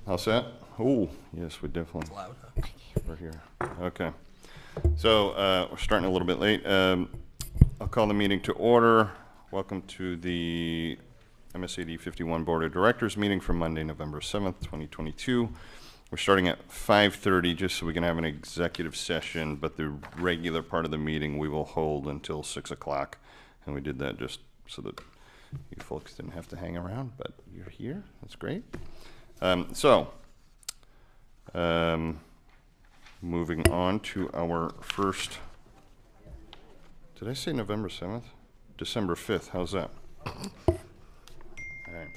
All set? Oh, yes, we definitely. It's loud, huh? We're here. Okay. So we're starting a little bit late. I'll call the meeting to order. Welcome to the MSAD 51 Board of Directors meeting for Monday, November 7th, 2022. We're starting at 5:30 just so we can have an executive session, but the regular part of the meeting we will hold until 6 o'clock. And we did that just so that you folks didn't have to hang around, but you're here. That's great. Moving on to our first, did I say November 7th? December 5th, how's that? All right.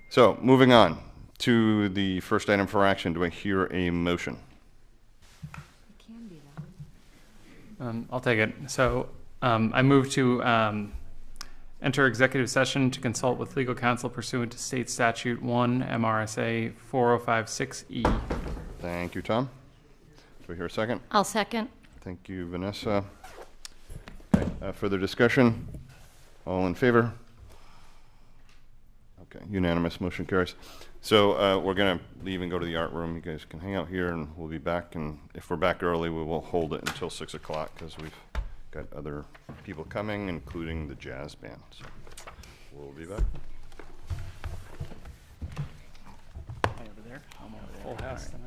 So, moving on to the first item for action. Do I hear a motion? It can be that. I'll take it. So I move to enter executive session to consult with legal counsel pursuant to State Statute 1 MRSA 4056E. Thank you, Tom. Do I hear a second? I'll second. Thank you, Vanessa. Okay, further discussion? All in favor? Okay, unanimous, motion carries. So we're going to leave and go to the art room. You guys can hang out here and we'll be back. And if we're back early, we will hold it until 6 o'clock because we've got other people coming, including the jazz band. So we'll be back. Over there. I'm on full house tonight.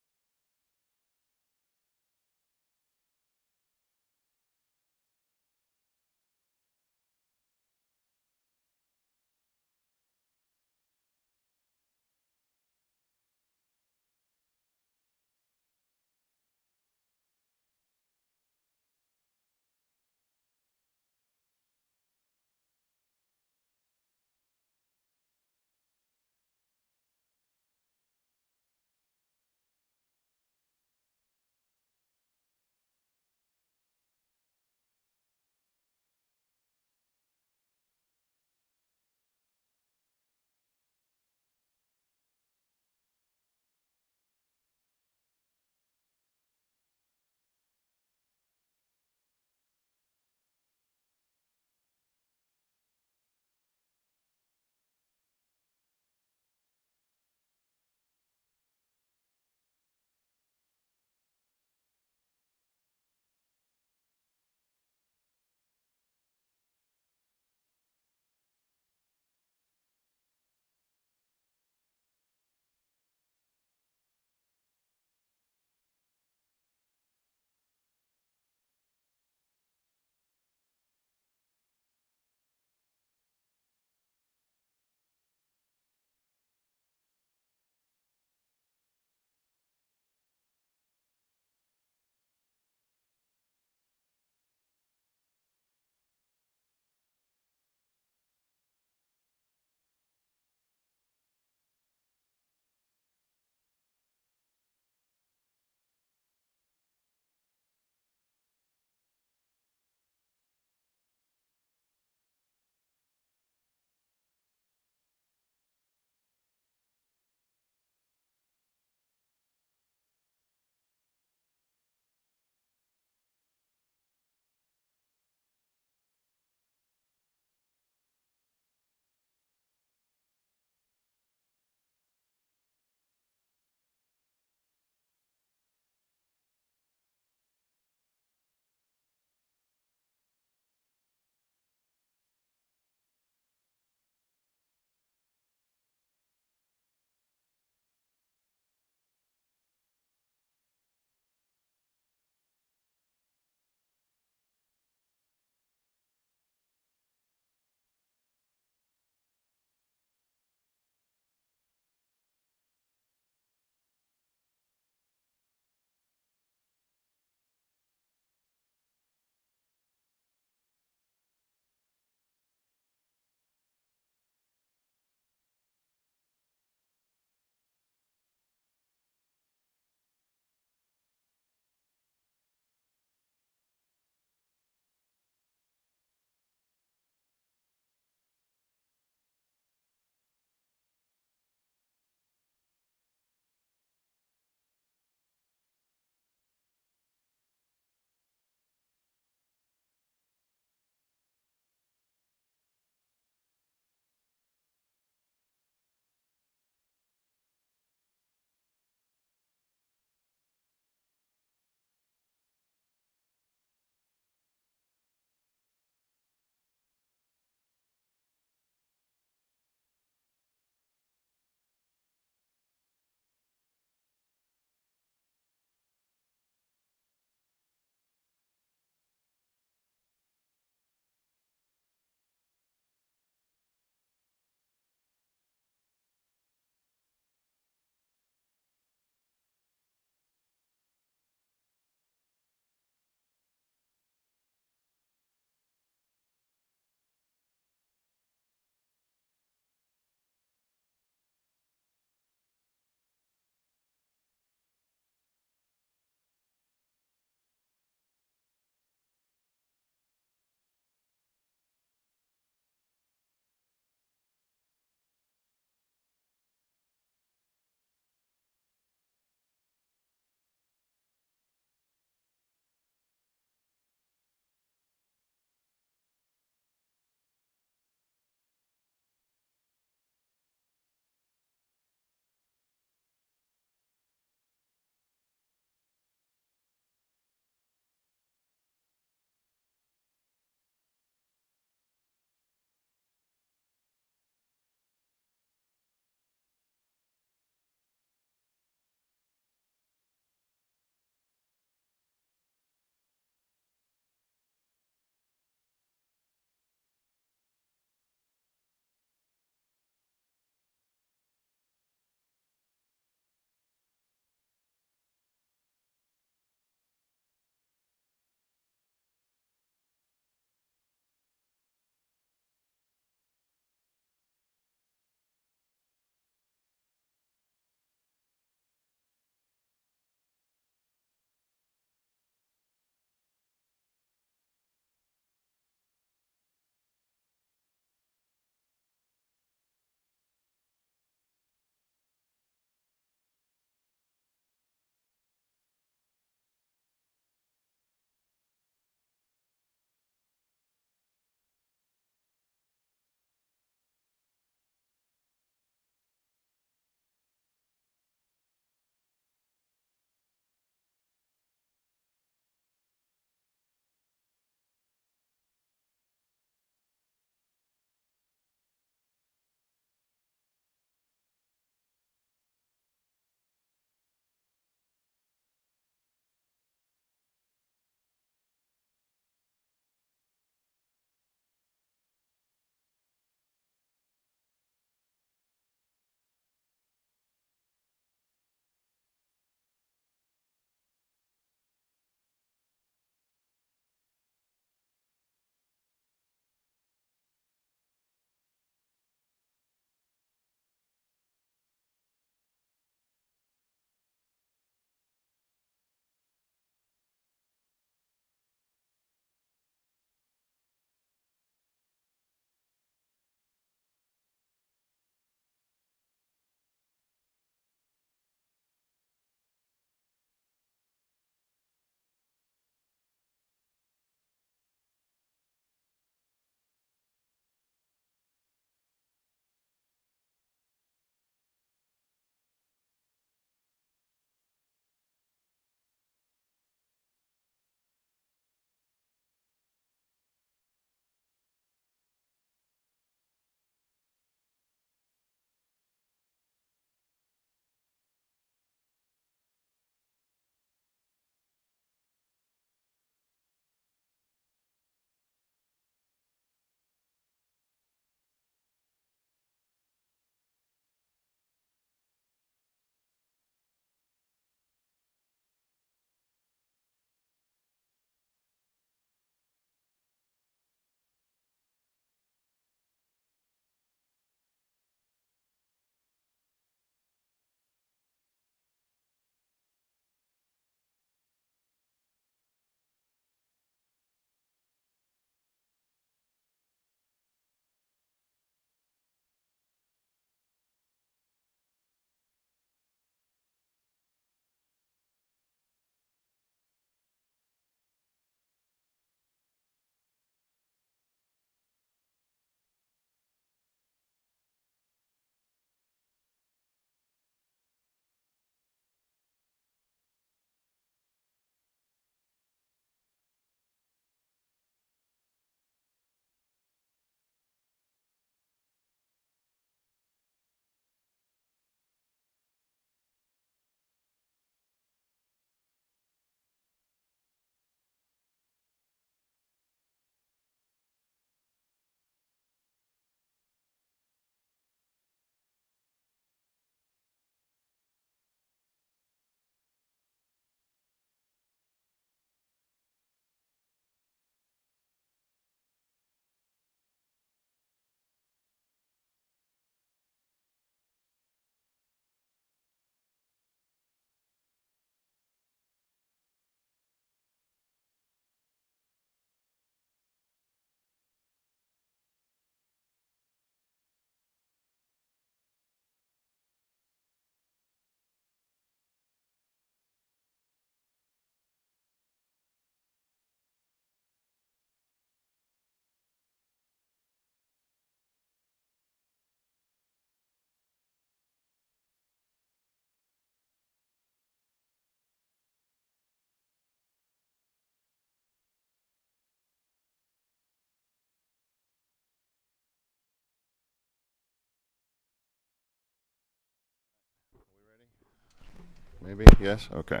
Maybe, yes, okay.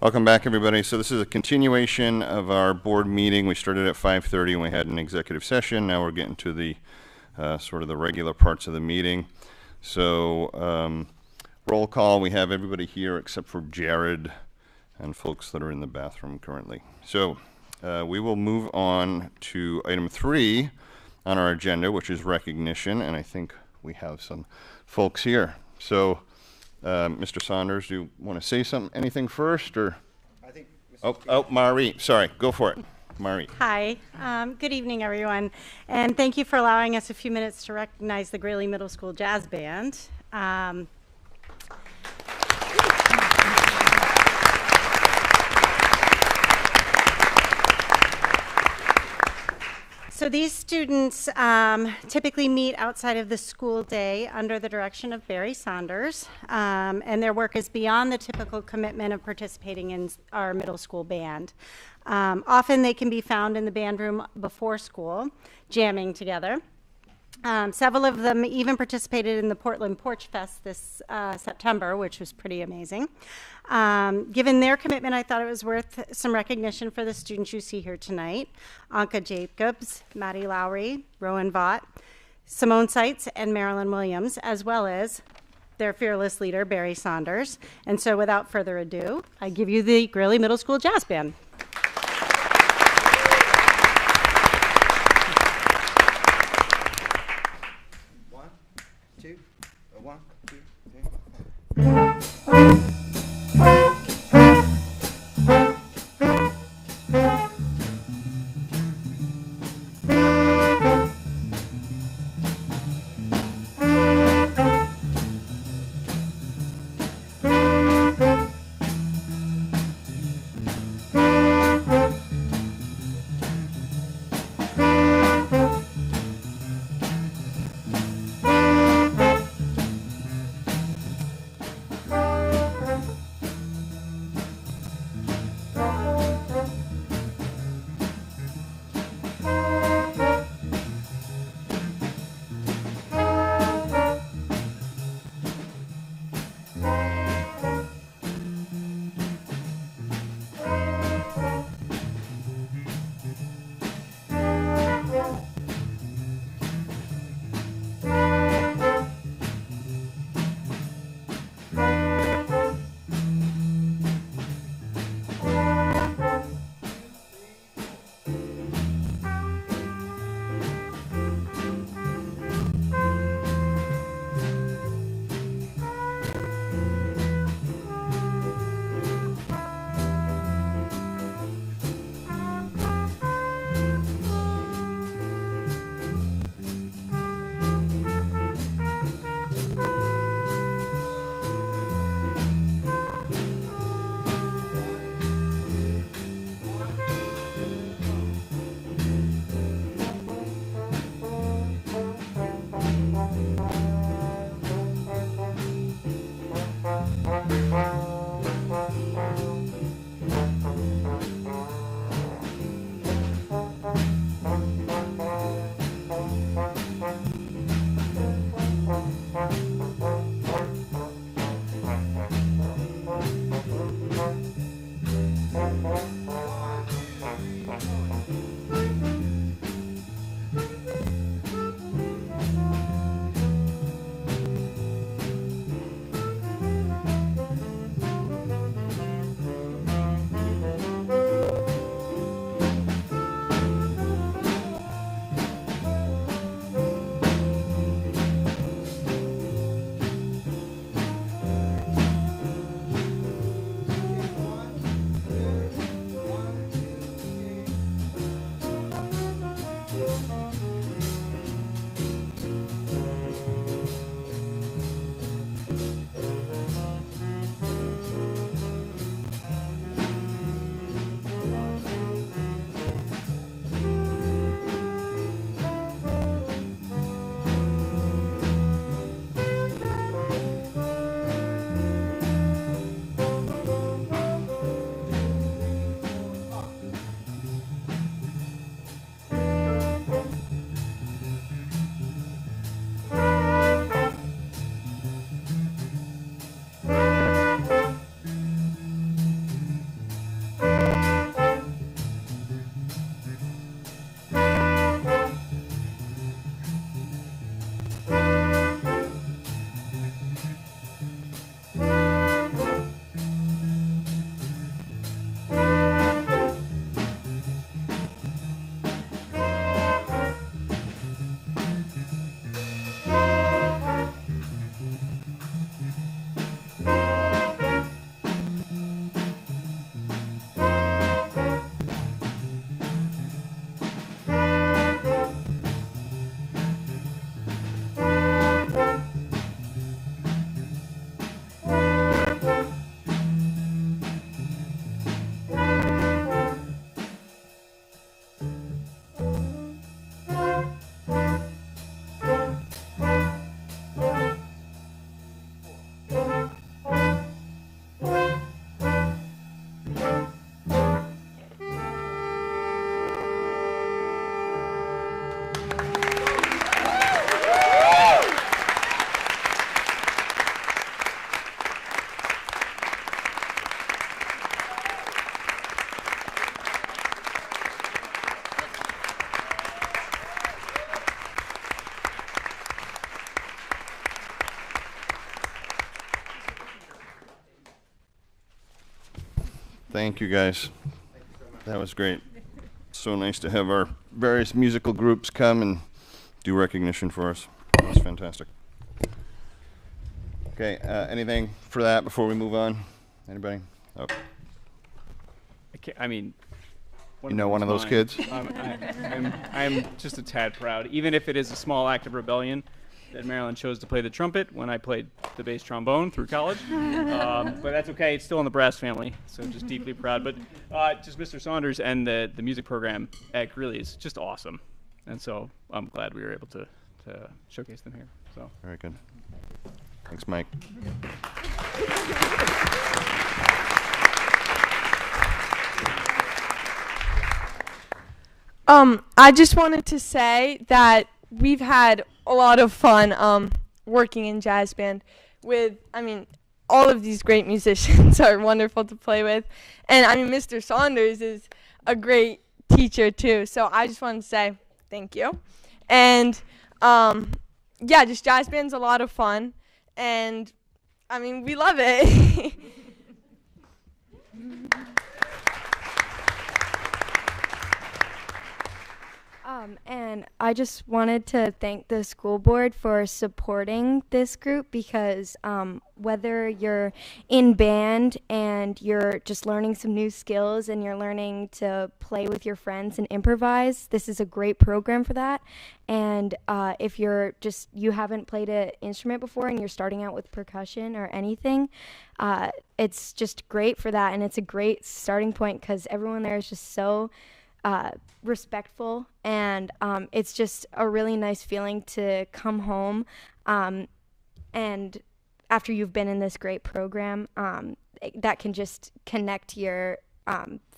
Welcome back, everybody. So this is a continuation of our board meeting. We started at 5:30 and we had an executive session. Now we're getting to the sort of the regular parts of the meeting. So roll call, we have everybody here except for Jared and folks that are in the bathroom currently. So we will move on to item 3 on our agenda, which is recognition, and I think we have some folks here. So Mr. Saunders, do you want to say anything first, or? I think. Marie, sorry, go for it. Marie. Hi, good evening, everyone, and thank you for allowing us a few minutes to recognize the Greeley Middle School Jazz Band. So these students typically meet outside of the school day under the direction of Barry Saunders, and their work is beyond the typical commitment of participating in our middle school band. Often they can be found in the band room before school, jamming together. Several of them even participated in the Portland Porch Fest this September, which was pretty amazing. Given their commitment, I thought it was worth some recognition for the students you see here tonight. Anka Jacobs, Maddie Lowry, Rowan Vaught, Simone Seitz, and Marilyn Williams, as well as their fearless leader, Barry Saunders. And so without further ado, I give you the Greeley Middle School Jazz Band. One, two, three. Thank you, guys. That was great. So nice to have our various musical groups come and do recognition for us. That was fantastic. Okay, anything for that before we move on? Anybody? Oh, I mean, you know one of those mine. kids? I'm just a tad proud, even if it is a small act of rebellion that Marilyn chose to play the trumpet when I played the bass trombone through college. But that's okay. It's still in the brass family, so I'm just deeply proud. But just Mr. Saunders and the music program really is just awesome, and so I'm glad we were able to showcase them here. So Very good. Thanks, Mike. I just wanted to say that we've had a lot of fun working in jazz band with, I mean, all of these great musicians are wonderful to play with. And I mean, Mr. Saunders is a great teacher too. So I just wanted to say thank you. And yeah, just jazz band's a lot of fun. And I mean, we love it. And I just wanted to thank the school board for supporting this group because whether you're in band and you're just learning some new skills and you're learning to play with your friends and improvise, this is a great program for that. And if you haven't played an instrument before and you're starting out with percussion or anything, it's just great for that. And it's a great starting point because everyone there is just so respectful, and it's just a really nice feeling to come home and after you've been in this great program that can just connect your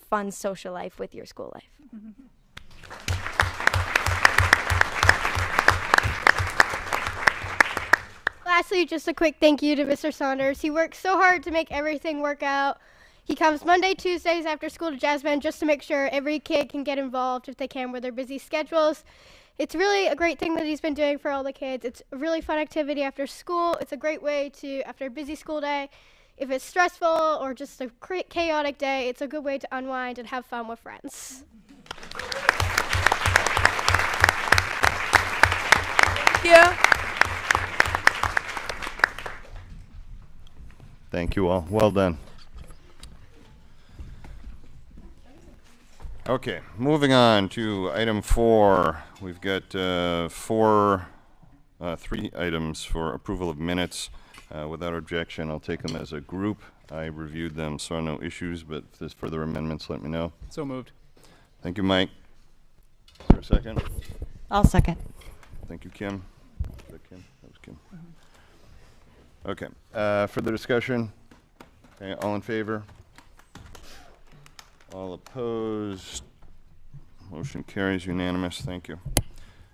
fun social life with your school life. Lastly, just a quick thank you to Mr. Saunders. He works so hard to make everything work out. He comes Monday, Tuesdays after school to jazz band just to make sure every kid can get involved if they can with their busy schedules. It's really a great thing that he's been doing for all the kids. It's a really fun activity after school. It's a great way to, after a busy school day, if it's stressful or just a chaotic day, it's a good way to unwind and have fun with friends. Yeah. Thank you all. Well done. Okay, moving on to item 4. We've got 3 items for approval of minutes. Without objection, I'll take them as a group. I reviewed them, so no issues, but if there's further amendments, let me know. so moved. Thank you, Mike. Is there a second? I'll second. Thank you, Kim. Was that Kim? That was Kim. Okay, further discussion? Okay, all in favor? All opposed? Motion carries unanimous. Thank you.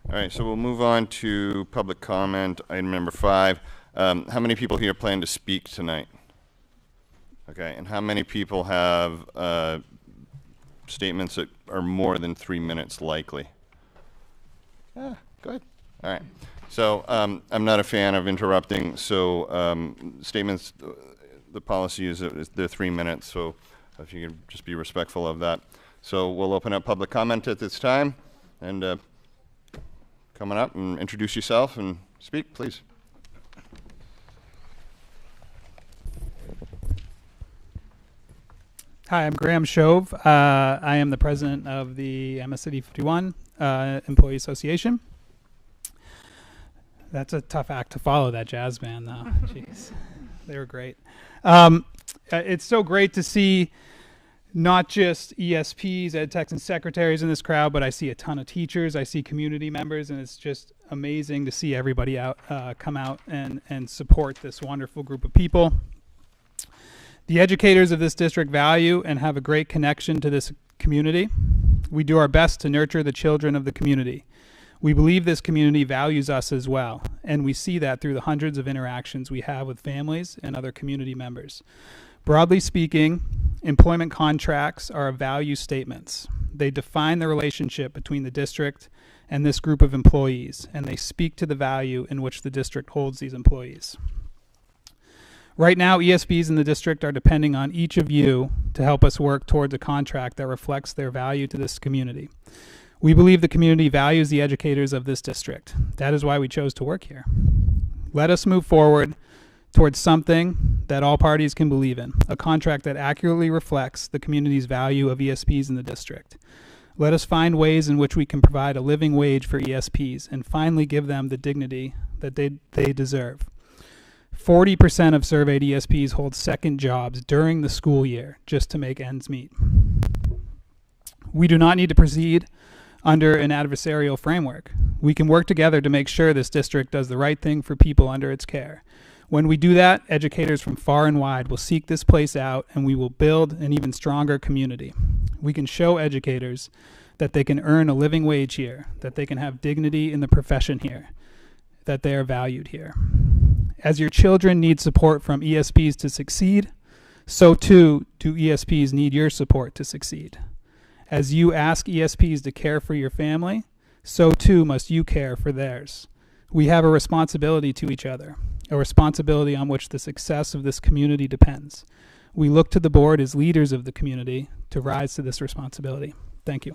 All right, so we'll move on to public comment, item number 5. How many people here plan to speak tonight? Okay, and how many people have statements that are more than 3 minutes likely? Good. All right. So I'm not a fan of interrupting, so statements, the policy is they're 3 minutes, so if you can just be respectful of that. So we'll open up public comment at this time, and come on up and introduce yourself and speak, please. Hi, I'm Graham Shove. I am the president of the MSAD 51 Employee Association. That's a tough act to follow, that jazz band, though. Jeez, they were great. It's so great to see not just ESPs, ed techs, and secretaries in this crowd, but I see a ton of teachers. I see community members, and it's just amazing to see everybody come out and support this wonderful group of people. The educators of this district value and have a great connection to this community. We do our best to nurture the children of the community. We believe this community values us as well, and we see that through the hundreds of interactions we have with families and other community members. Broadly speaking, employment contracts are value statements. They define the relationship between the district and this group of employees, and they speak to the value in which the district holds these employees. Right now, ESPs in the district are depending on each of you to help us work towards a contract that reflects their value to this community. We believe the community values the educators of this district. That is why we chose to work here. Let us move forward towards something that all parties can believe in, a contract that accurately reflects the community's value of ESPs in the district. Let us find ways in which we can provide a living wage for ESPs and finally give them the dignity that they deserve. 40% of surveyed ESPs hold second jobs during the school year just to make ends meet. We do not need to proceed under an adversarial framework. We can work together to make sure this district does the right thing for people under its care. When we do that, educators from far and wide will seek this place out, and we will build an even stronger community. We can show educators that they can earn a living wage here, that they can have dignity in the profession here, that they are valued here. As your children need support from ESPs to succeed, so too do ESPs need your support to succeed. As you ask ESPs to care for your family, so too must you care for theirs. We have a responsibility to each other, a responsibility on which the success of this community depends. We look to the board as leaders of the community to rise to this responsibility. Thank you.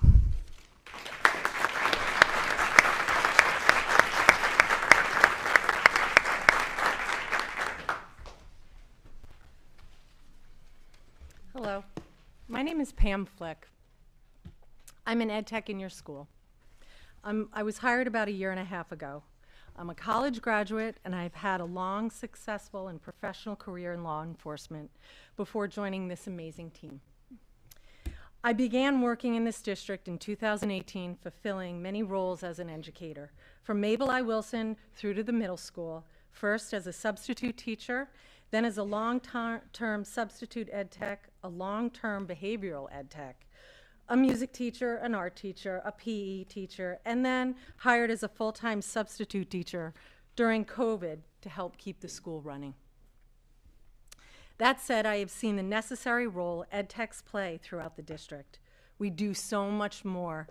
Hello, my name is Pam Flick. I'm an ed tech in your school. I was hired about 1.5 years ago. I'm a college graduate, and I've had a long, successful, and professional career in law enforcement before joining this amazing team. I began working in this district in 2018, fulfilling many roles as an educator, from Mabel I. Wilson through to the middle school, first as a substitute teacher, then as a long-term substitute ed tech, a long-term behavioral ed tech, a music teacher, an art teacher, a PE teacher, and then hired as a full-time substitute teacher during COVID to help keep the school running. That said, I have seen the necessary role ed techs play throughout the district. We do so much more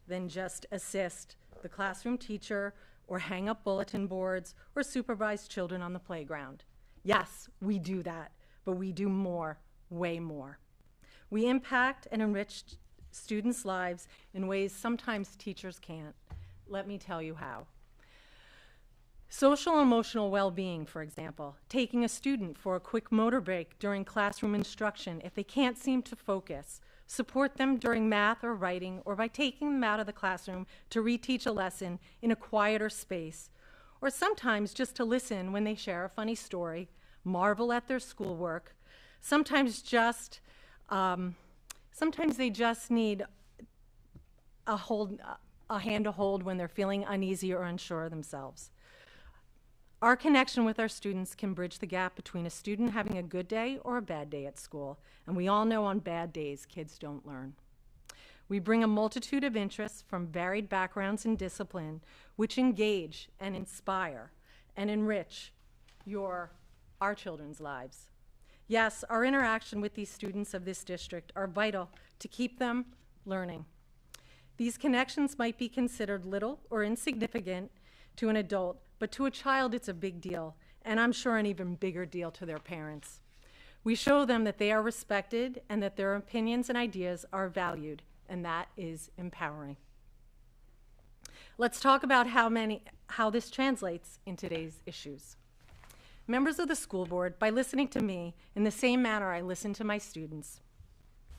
than just assist the classroom teacher or hang up bulletin boards or supervise children on the playground. Yes, we do that, but we do more, way more. We impact and enrich students' lives in ways sometimes teachers can't. Let me tell you how. Social and emotional well-being, for example, taking a student for a quick motor break during classroom instruction if they can't seem to focus, support them during math or writing, or by taking them out of the classroom to reteach a lesson in a quieter space, or sometimes just to listen when they share a funny story, marvel at their schoolwork. Sometimes they just need a hand to hold when they're feeling uneasy or unsure of themselves. Our connection with our students can bridge the gap between a student having a good day or a bad day at school, and we all know on bad days kids don't learn. We bring a multitude of interests from varied backgrounds and discipline, which engage and inspire and enrich our children's lives. Yes, our interaction with these students of this district are vital to keep them learning. These connections might be considered little or insignificant to an adult, but to a child it's a big deal, and I'm sure an even bigger deal to their parents. We show them that they are respected and that their opinions and ideas are valued, and that is empowering. Let's talk about how this translates in today's issues. Members of the school board, by listening to me in the same manner I listen to my students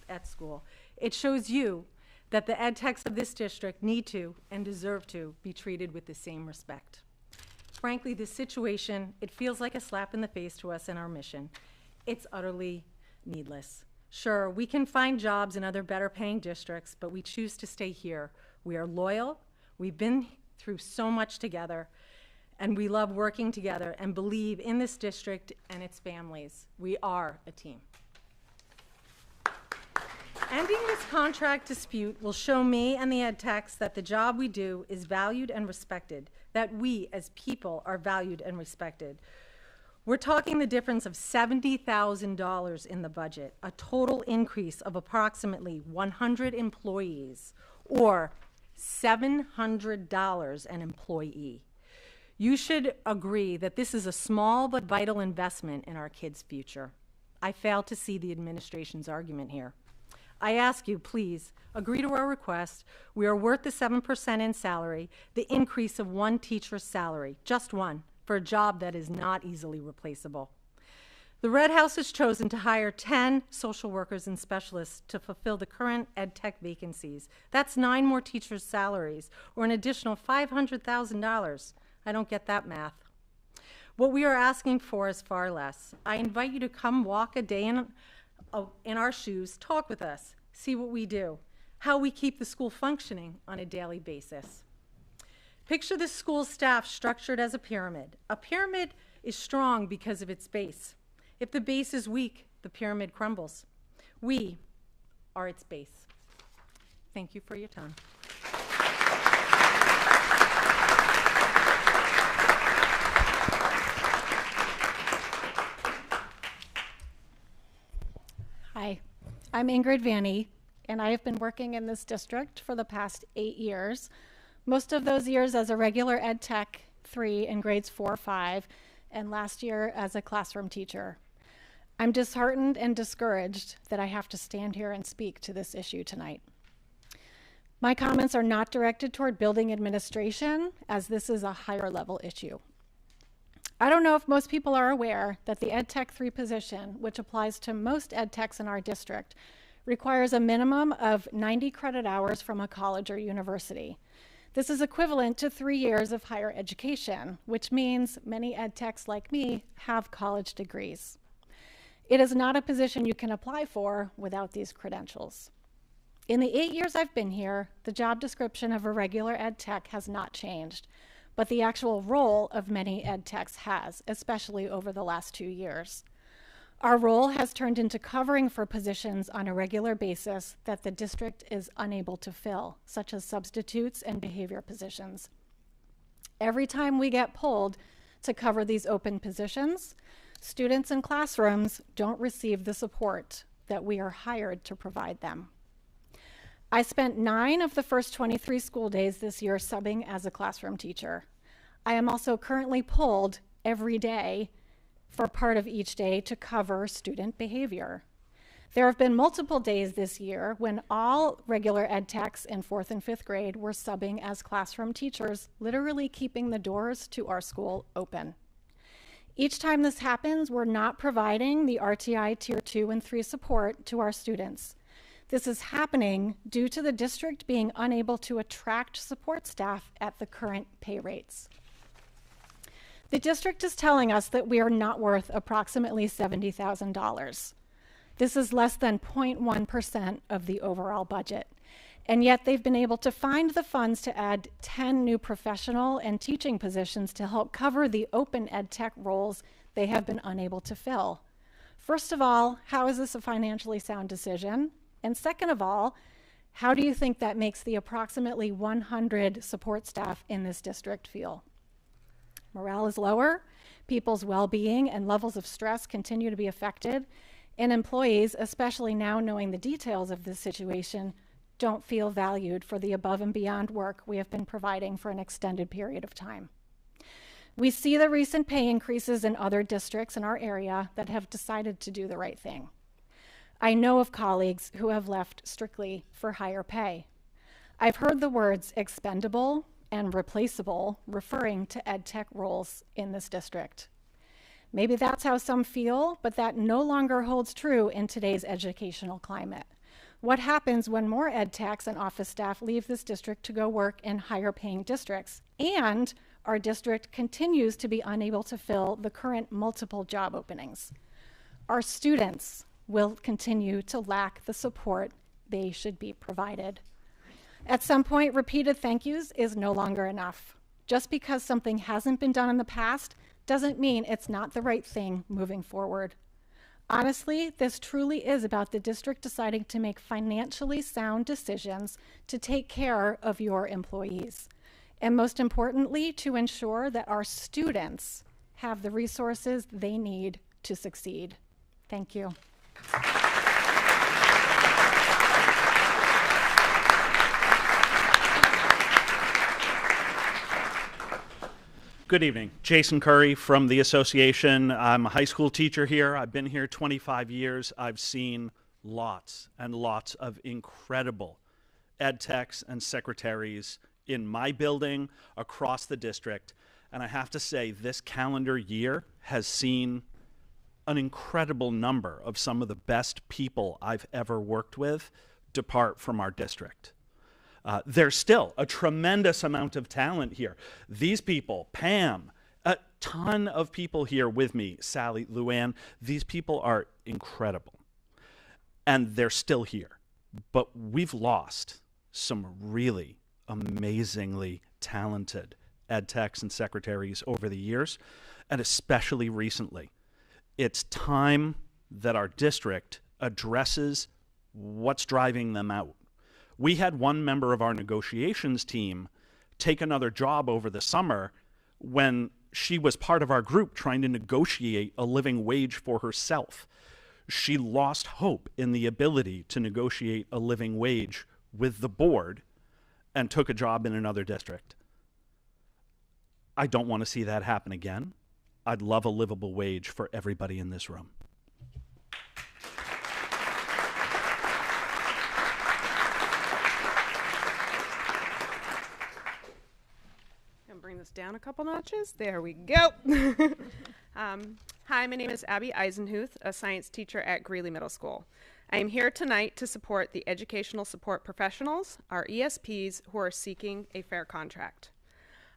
at school, it shows you that the ed techs of this district need to and deserve to be treated with the same respect. Frankly, this situation, it feels like a slap in the face to us and our mission. It's utterly needless. Sure, we can find jobs in other better paying districts, but we choose to stay here. We are loyal, we've been through so much together, and we love working together and believe in this district and its families. We are a team. Ending this contract dispute will show me and the ed techs that the job we do is valued and respected, that we as people are valued and respected. We're talking the difference of $70,000 in the budget, a total increase of approximately 100 employees, or $700 an employee. You should agree that this is a small but vital investment in our kids' future. I fail to see the administration's argument here. I ask you, please, agree to our request. We are worth the 7% in salary, the increase of one teacher's salary, just one, for a job that is not easily replaceable. The Red House has chosen to hire 10 social workers and specialists to fulfill the current ed tech vacancies. That's 9 more teachers' salaries, or an additional $500,000. I don't get that math. What we are asking for is far less. I invite you to come walk a day in our shoes, talk with us, see what we do, how we keep the school functioning on a daily basis. Picture the school staff structured as a pyramid. A pyramid is strong because of its base. If the base is weak, the pyramid crumbles. We are its base. Thank you for your time. Hi, I'm Ingrid Vanny, and I have been working in this district for the past 8 years. Most of those years as a regular Ed Tech 3 in grades 4 or 5, and last year as a classroom teacher. I'm disheartened and discouraged that I have to stand here and speak to this issue tonight. My comments are not directed toward building administration, as this is a higher level issue. I don't know if most people are aware that the Ed Tech 3 position, which applies to most Ed Techs in our district, requires a minimum of 90 credit hours from a college or university. This is equivalent to 3 years of higher education, which means many Ed Techs like me have college degrees. It is not a position you can apply for without these credentials. In the 8 years I've been here, the job description of a regular Ed Tech has not changed, but the actual role of many Ed Techs has, especially over the last 2 years. Our role has turned into covering for positions on a regular basis that the district is unable to fill, such as substitutes and behavior positions. Every time we get pulled to cover these open positions, students in classrooms don't receive the support that we are hired to provide them. I spent 9 of the first 23 school days this year subbing as a classroom teacher. I am also currently pulled every day for part of each day to cover student behavior. There have been multiple days this year when all regular Ed Techs in 4th and 5th grade were subbing as classroom teachers, literally keeping the doors to our school open. Each time this happens, we're not providing the RTI Tier 2 and 3 support to our students. This is happening due to the district being unable to attract support staff at the current pay rates. The district is telling us that we are not worth approximately $70,000. This is less than 0.1% of the overall budget. And yet they've been able to find the funds to add 10 new professional and teaching positions to help cover the open Ed Tech roles they have been unable to fill. First of all, how is this a financially sound decision? And second of all, how do you think that makes the approximately 100 support staff in this district feel? Morale is lower, people's well-being and levels of stress continue to be affected, and employees, especially now knowing the details of this situation, don't feel valued for the above and beyond work we have been providing for an extended period of time. We see the recent pay increases in other districts in our area that have decided to do the right thing. I know of colleagues who have left strictly for higher pay. I've heard the words expendable and replaceable referring to Ed Tech roles in this district. Maybe that's how some feel, but that no longer holds true in today's educational climate. What happens when more Ed Techs and office staff leave this district to go work in higher paying districts, and our district continues to be unable to fill the current multiple job openings? Our students will continue to lack the support they should be provided. At some point, repeated thank yous is no longer enough. Just because something hasn't been done in the past doesn't mean it's not the right thing moving forward. Honestly, this truly is about the district deciding to make financially sound decisions to take care of your employees, and most importantly, to ensure that our students have the resources they need to succeed. Thank you. Good evening. Jason Curry from the association. I'm a high school teacher here. I've been here 25 years. I've seen lots and lots of incredible ed techs and secretaries in my building, across the district. And I have to say, this calendar year has seen an incredible number of some of the best people I've ever worked with depart from our district. There's still a tremendous amount of talent here. These people, Pam, a ton of people here with me, Sally, Luann, these people are incredible. And they're still here. But we've lost some really amazingly talented ed techs and secretaries over the years, and especially recently. It's time that our district addresses what's driving them out. We had one member of our negotiations team take another job over the summer when she was part of our group trying to negotiate a living wage for herself. She lost hope in the ability to negotiate a living wage with the board and took a job in another district. I don't want to see that happen again. I'd love a livable wage for everybody in this room. Bring this down a couple notches. There we go. Hi, my name is Abby Eisenhuth, a science teacher at Greeley Middle School. I am here tonight to support the educational support professionals, our ESPs, who are seeking a fair contract.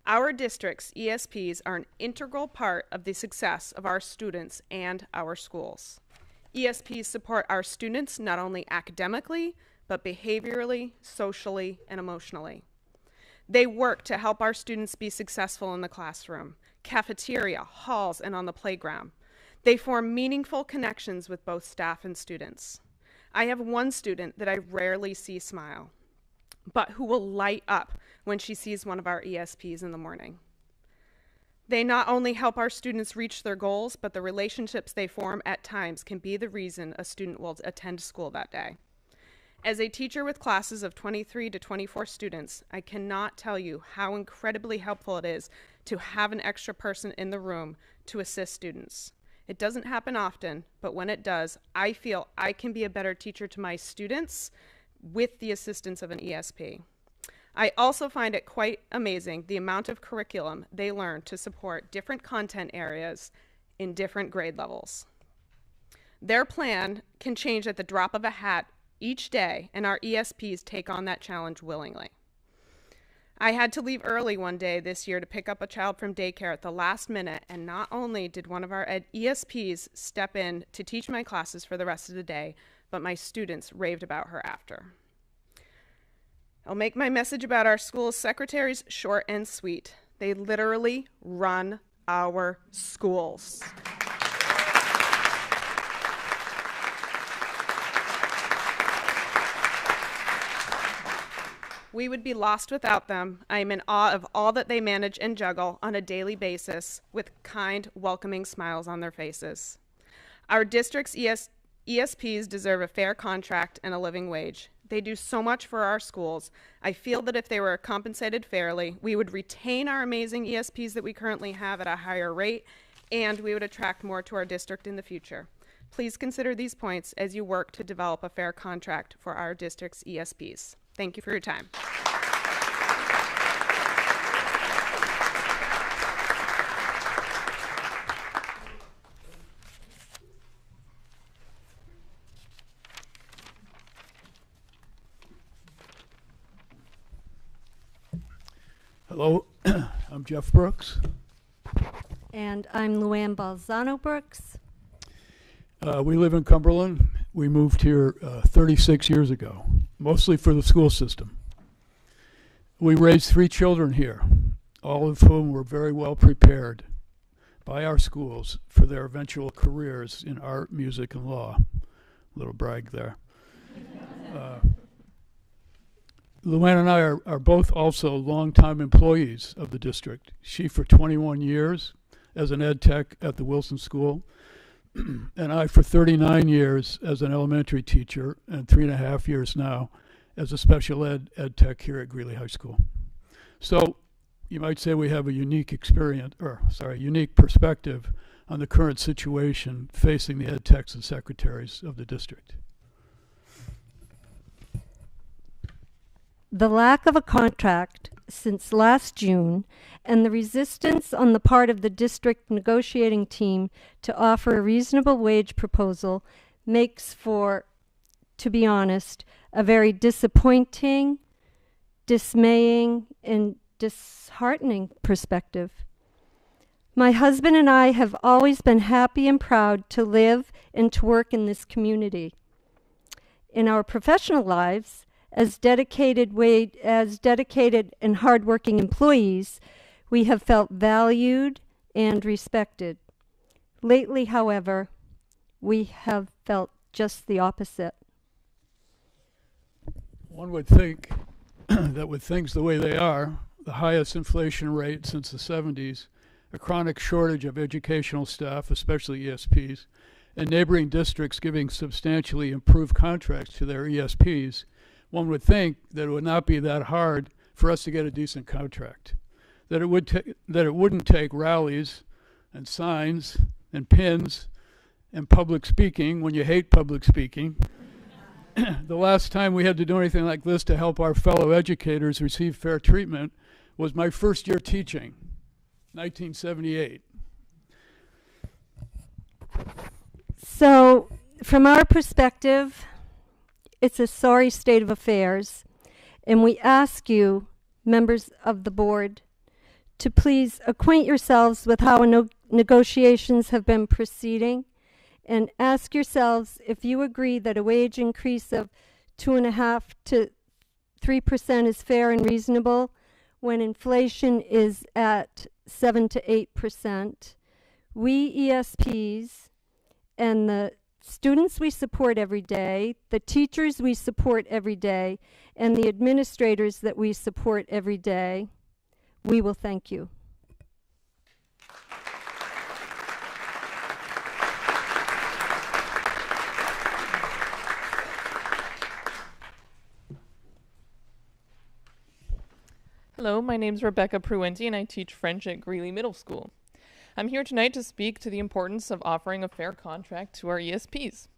Our district's ESPs are an integral part of the success of our students and our schools. ESPs support our students not only academically, but behaviorally, socially, and emotionally. They work to help our students be successful in the classroom, cafeteria, halls, and on the playground. They form meaningful connections with both staff and students. I have one student that I rarely see smile, but who will light up when she sees one of our ESPs in the morning. They not only help our students reach their goals, but the relationships they form at times can be the reason a student will attend school that day. As a teacher with classes of 23 to 24 students, I cannot tell you how incredibly helpful it is to have an extra person in the room to assist students. It doesn't happen often, but when it does, I feel I can be a better teacher to my students with the assistance of an ESP. I also find it quite amazing the amount of curriculum they learn to support different content areas in different grade levels. Their plan can change at the drop of a hat each day, and our ESPs take on that challenge willingly. I had to leave early one day this year to pick up a child from daycare at the last minute, and not only did one of our ESPs step in to teach my classes for the rest of the day, but my students raved about her after. I'll make my message about our school's secretaries short and sweet. They literally run our schools. We would be lost without them. I am in awe of all that they manage and juggle on a daily basis with kind, welcoming smiles on their faces. Our district's ESPs deserve a fair contract and a living wage. They do so much for our schools. I feel that if they were compensated fairly, we would retain our amazing ESPs that we currently have at a higher rate, and we would attract more to our district in the future. Please consider these points as you work to develop a fair contract for our district's ESPs. Thank you for your time. Hello, I'm Jeff Brooks. And I'm Luann Balzano Brooks. We live in Cumberland. We moved here 36 years ago, mostly for the school system. We raised 3 children here, all of whom were very well prepared by our schools for their eventual careers in art, music, and law. Little brag there. Luann and I are both also longtime employees of the district. She for 21 years as an ed tech at the Wilson School, and I for 39 years as an elementary teacher and 3.5 years now as a special ed tech here at Greeley High School. So you might say we have a unique experience, or sorry, unique perspective on the current situation facing the ed techs and secretaries of the district. The lack of a contract since last June and the resistance on the part of the district negotiating team to offer a reasonable wage proposal makes for, to be honest, a very disappointing, dismaying, and disheartening perspective. My husband and I have always been happy and proud to live and to work in this community. In our professional lives, as dedicated and hardworking employees, we have felt valued and respected. Lately, however, we have felt just the opposite. One would think that with things the way they are, the highest inflation rate since the 70s, a chronic shortage of educational staff, especially ESPs, and neighboring districts giving substantially improved contracts to their ESPs, one would think that it would not be that hard for us to get a decent contract. That it wouldn't take rallies and signs and pins and public speaking when you hate public speaking. The last time we had to do anything like this to help our fellow educators receive fair treatment was my first year teaching, 1978. So, from our perspective, it's a sorry state of affairs, and we ask you, members of the board, to please acquaint yourselves with how negotiations have been proceeding, and ask yourselves if you agree that a wage increase of 2.5% to 3% is fair and reasonable when inflation is at 7 to 8%. We ESPs and the students we support every day, the teachers we support every day, and the administrators that we support every day, we will thank you. Hello, my name's Rebecca Pruenti and I teach French at Greeley Middle School. I'm here tonight to speak to the importance of offering a fair contract to our ESPs.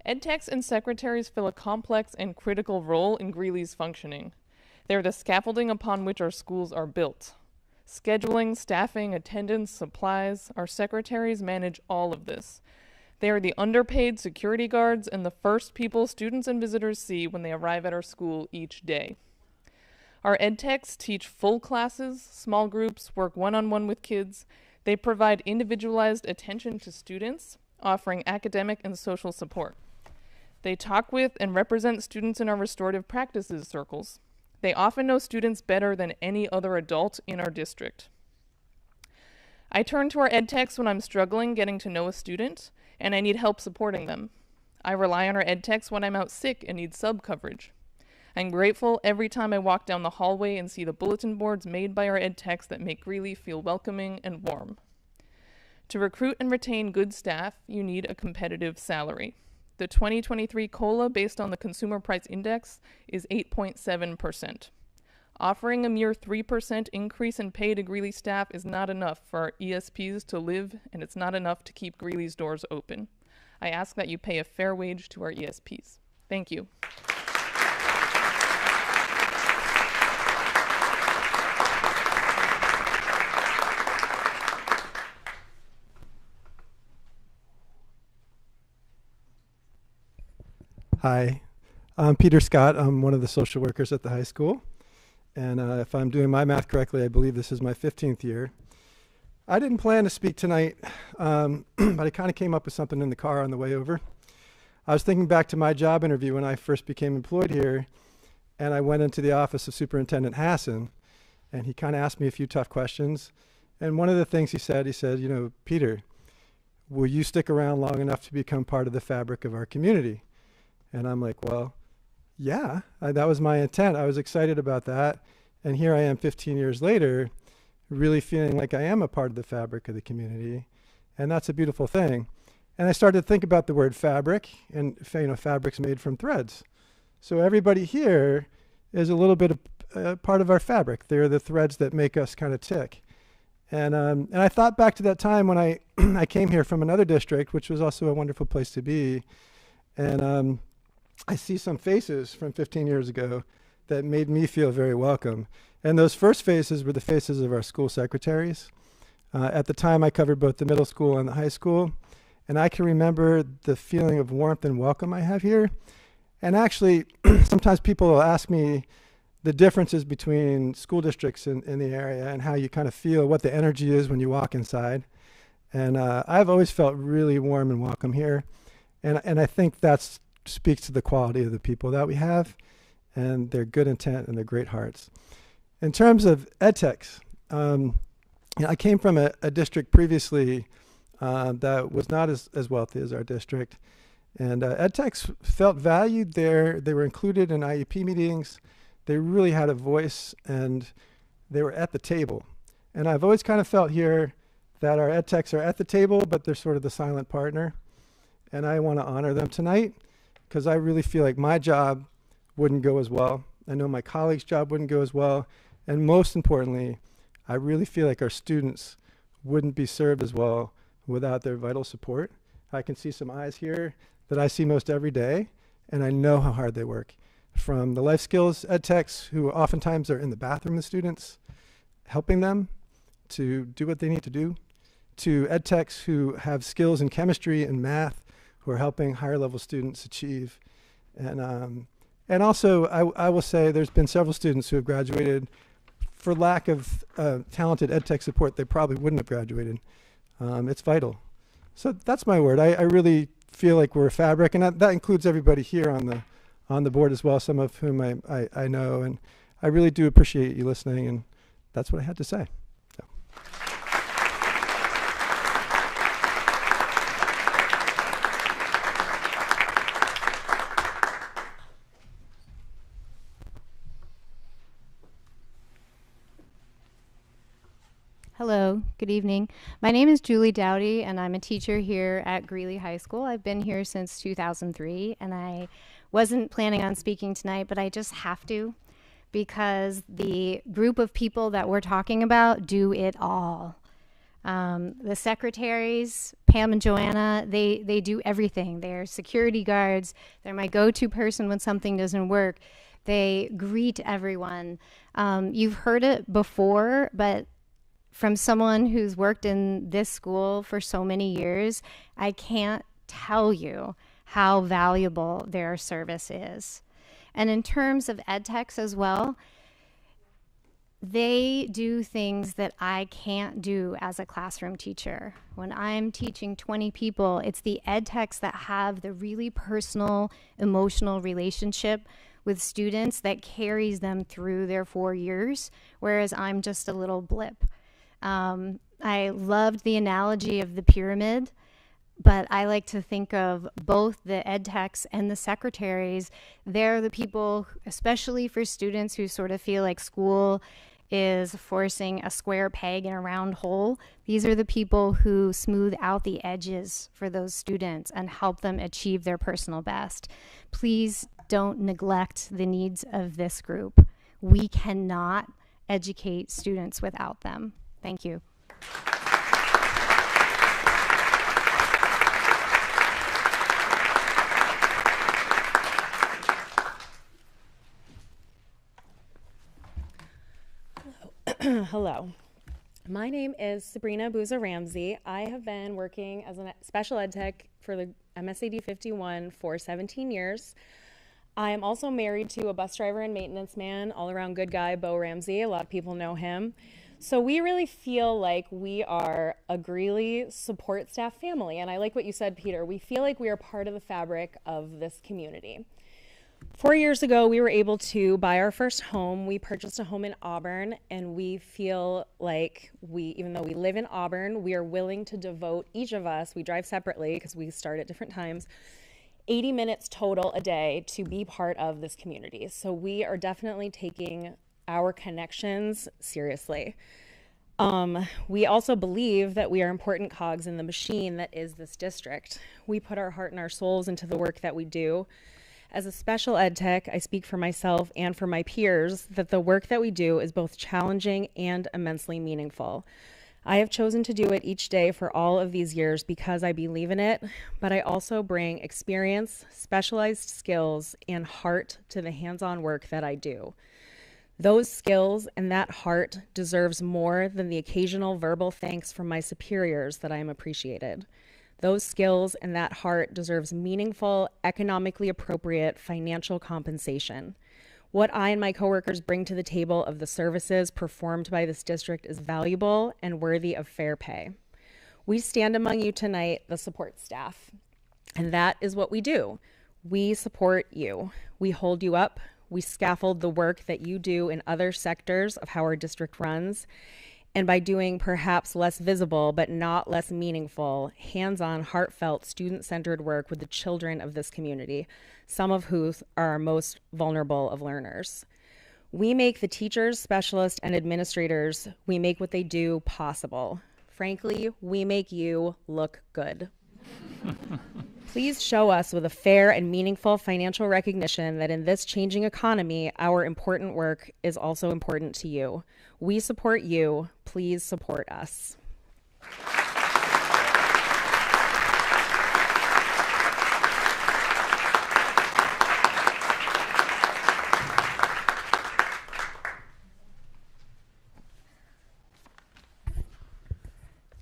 Ed techs and secretaries fill a complex and critical role in Greeley's functioning. They are the scaffolding upon which our schools are built. Scheduling, staffing, attendance, supplies, our secretaries manage all of this. They are the underpaid security guards and the first people students and visitors see when they arrive at our school each day. Our ed techs teach full classes, small groups, work one-on-one with kids. They provide individualized attention to students, offering academic and social support. They talk with and represent students in our restorative practices circles. They often know students better than any other adult in our district. I turn to our ed techs when I'm struggling getting to know a student and I need help supporting them. I rely on our ed techs when I'm out sick and need sub coverage. I'm grateful every time I walk down the hallway and see the bulletin boards made by our ed techs that make Greeley feel welcoming and warm. To recruit and retain good staff, you need a competitive salary. The 2023 COLA based on the Consumer Price Index is 8.7%. Offering a mere 3% increase in pay to Greeley staff is not enough for our ESPs to live, and it's not enough to keep Greeley's doors open. I ask that you pay a fair wage to our ESPs. Thank you. Hi, I'm Peter Scott. I'm one of the social workers at the high school. And if I'm doing my math correctly, I believe this is my 15th year. I didn't plan to speak tonight, but I kind of came up with something in the car on the way over. I was thinking back to my job interview when I first became employed here, and I went into the office of Superintendent Hassan, and he kind of asked me a few tough questions. And one of the things he said, you know, Peter, will you stick around long enough to become part of the fabric of our community? And I'm like, well, yeah, that was my intent. I was excited about that. And here I am 15 years later, really feeling like I am a part of the fabric of the community. And that's a beautiful thing. And I started to think about the word fabric, and you know, fabric's made from threads. So everybody here is a little bit part of our fabric. They're the threads that make us kind of tick. And I thought back to that time when I I came here from another district, which was also a wonderful place to be. And I see some faces from 15 years ago that made me feel very welcome. And those first faces were the faces of our school secretaries. At the time, I covered both the middle school and the high school. And I can remember the feeling of warmth and welcome I have here. And actually, sometimes people will ask me the differences between school districts in the area and how you kind of feel, what the energy is when you walk inside. And I've always felt really warm and welcome here. And I think that speaks to the quality of the people that we have and their good intent and their great hearts. In terms of ed techs, I came from a district previously that was not as wealthy as our district. And ed techs felt valued there. They were included in IEP meetings. They really had a voice and they were at the table. And I've always kind of felt here that our ed techs are at the table, but they're sort of the silent partner. And I want to honor them tonight because I really feel like my job wouldn't go as well. I know my colleagues' job wouldn't go as well. And most importantly, I really feel like our students wouldn't be served as well without their vital support. I can see some eyes here that I see most every day, and I know how hard they work. From the life skills ed techs who oftentimes are in the bathroom with students, helping them to do what they need to do, to ed techs who have skills in chemistry and math, who are helping higher level students achieve. And also, I will say there's been several students who have graduated for lack of talented ed tech support. They probably wouldn't have graduated. It's vital. So that's my word. I really feel like we're a fabric, and that includes everybody here on the board as well, some of whom I know, and I really do appreciate you listening, and that's what I had to say. So. Hello, good evening. My name is Julie Dowdy, and I'm a teacher here at Greeley High School. I've been here since 2003, and I wasn't planning on speaking tonight, but I just have to because the group of people that we're talking about do it all. The secretaries, Pam and Joanna, they do everything. They're security guards. They're my go-to person when something doesn't work. They greet everyone. You've heard it before, but from someone who's worked in this school for so many years, I can't tell you how valuable their service is. And in terms of ed techs as well, they do things that I can't do as a classroom teacher. When I'm teaching 20 people, it's the ed techs that have the really personal, emotional relationship with students that carries them through their 4 years, whereas I'm just a little blip. I loved the analogy of the pyramid, but I like to think of both the ed techs and the secretaries. They're the people, especially for students who sort of feel like school is forcing a square peg in a round hole. These are the people who smooth out the edges for those students and help them achieve their personal best. Please don't neglect the needs of this group. We cannot educate students without them. Thank you. Hello. My name is Sabrina Booza Ramsey. I have been working as a special ed tech for the MSAD 51 for 17 years. I am also married to a bus driver and maintenance man, all-around good guy, Bo Ramsey. A lot of people know him. So we really feel like we are a Greeley support staff family. And I like what you said, Peter. We feel like we are part of the fabric of this community. 4 years ago, we were able to buy our first home. We purchased a home in Auburn, and we feel like even though we live in Auburn, we are willing to devote, each of us, we drive separately because we start at different times, 80 minutes total a day to be part of this community. So we are definitely taking our connections seriously. We also believe that we are important cogs in the machine that is this district. We put our heart and our souls into the work that we do. As a special ed tech, I speak for myself and for my peers that the work that we do is both challenging and immensely meaningful. I have chosen to do it each day for all of these years because I believe in it, but I also bring experience, specialized skills, and heart to the hands-on work that I do. Those skills and that heart deserves more than the occasional verbal thanks from my superiors that I am appreciated. Those skills and that heart deserves meaningful, economically appropriate financial compensation. What I and my coworkers bring to the table of the services performed by this district is valuable and worthy of fair pay. We stand among you tonight, the support staff, and that is what we do. We support you. We hold you up. We scaffold the work that you do in other sectors of how our district runs. And by doing perhaps less visible but not less meaningful, hands-on, heartfelt, student-centered work with the children of this community, some of whom are our most vulnerable of learners. We make the teachers, specialists, and administrators, we make what they do possible. Frankly, we make you look good. Please show us with a fair and meaningful financial recognition that in this changing economy, our important work is also important to you. We support you. Please support us.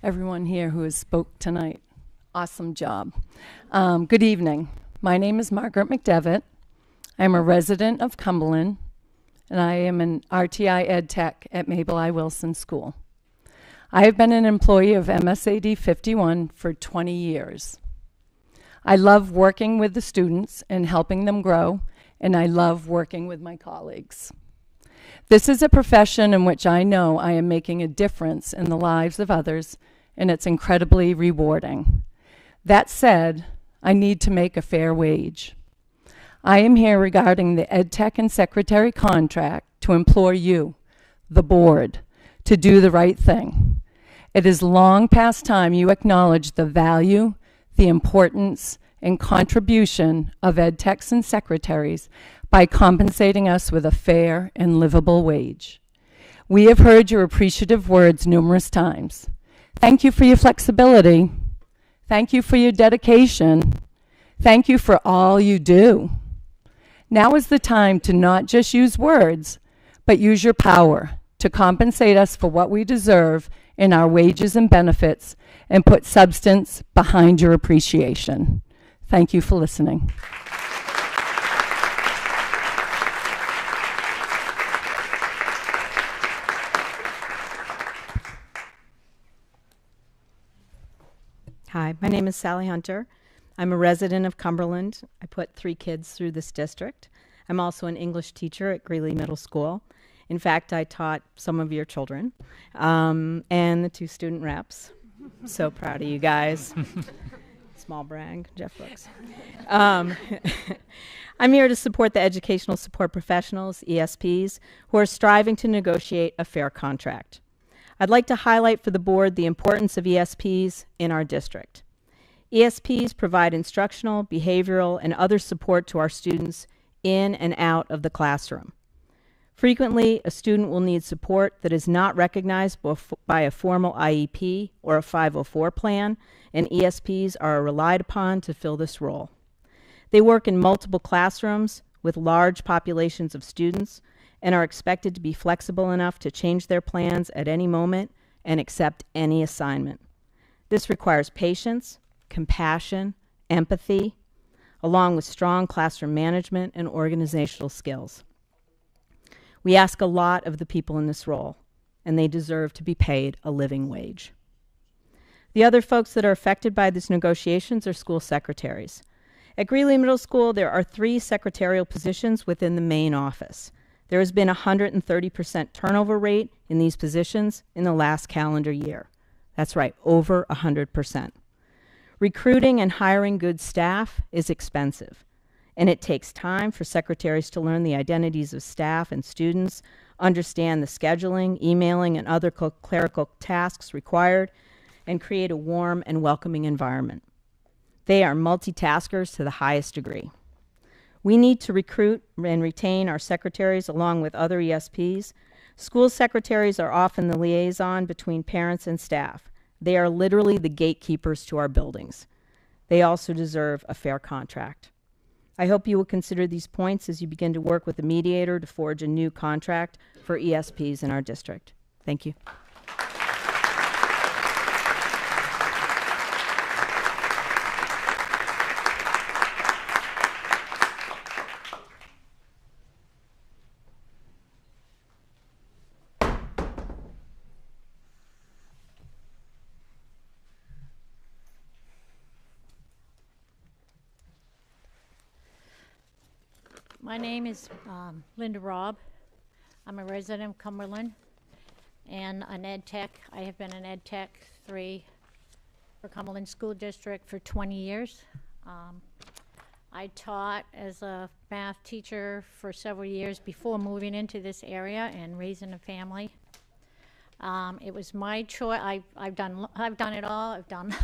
Everyone here who has spoke tonight, awesome job. Good evening. My name is Margaret McDevitt. I'm a resident of Cumberland, and I am an RTI Ed Tech at Mabel I. Wilson School. I have been an employee of MSAD 51 for 20 years. I love working with the students and helping them grow, and I love working with my colleagues. This is a profession in which I know I am making a difference in the lives of others, and it's incredibly rewarding. That said, I need to make a fair wage. I am here regarding the EdTech and Secretary contract to implore you, the board, to do the right thing. It is long past time you acknowledge the value, the importance, and contribution of EdTechs and secretaries by compensating us with a fair and livable wage. We have heard your appreciative words numerous times. Thank you for your flexibility. Thank you for your dedication. Thank you for all you do. Now is the time to not just use words, but use your power to compensate us for what we deserve in our wages and benefits and put substance behind your appreciation. Thank you for listening. Hi, my name is Sally Hunter. I'm a resident of Cumberland. I put 3 kids through this district. I'm also an English teacher at Greeley Middle School. In fact, I taught some of your children and the 2 student reps. So proud of you guys. Small brag, Jeff Brooks. I'm here to support the educational support professionals, ESPs, who are striving to negotiate a fair contract. I'd like to highlight for the board the importance of ESPs in our district. ESPs provide instructional, behavioral, and other support to our students in and out of the classroom. Frequently, a student will need support that is not recognized by a formal IEP or a 504 plan, and ESPs are relied upon to fill this role. They work in multiple classrooms with large populations of students and are expected to be flexible enough to change their plans at any moment and accept any assignment. This requires patience, compassion, empathy, along with strong classroom management and organizational skills. We ask a lot of the people in this role, and they deserve to be paid a living wage. The other folks that are affected by these negotiations are school secretaries. At Greeley Middle School, there are 3 secretarial positions within the main office. There has been a 130% turnover rate in these positions in the last calendar year. That's right, over 100%. Recruiting and hiring good staff is expensive, and it takes time for secretaries to learn the identities of staff and students, understand the scheduling, emailing, and other clerical tasks required, and create a warm and welcoming environment. They are multitaskers to the highest degree. We need to recruit and retain our secretaries along with other ESPs. School secretaries are often the liaison between parents and staff. They are literally the gatekeepers to our buildings. They also deserve a fair contract. I hope you will consider these points as you begin to work with the mediator to forge a new contract for ESPs in our district. Thank you. My name is Linda Robb. I'm a resident of Cumberland and an ed tech. I have been an ed tech 3 for Cumberland School District for 20 years. I taught as a math teacher for several years before moving into this area and raising a family. It was my choice. I've done it all. I've done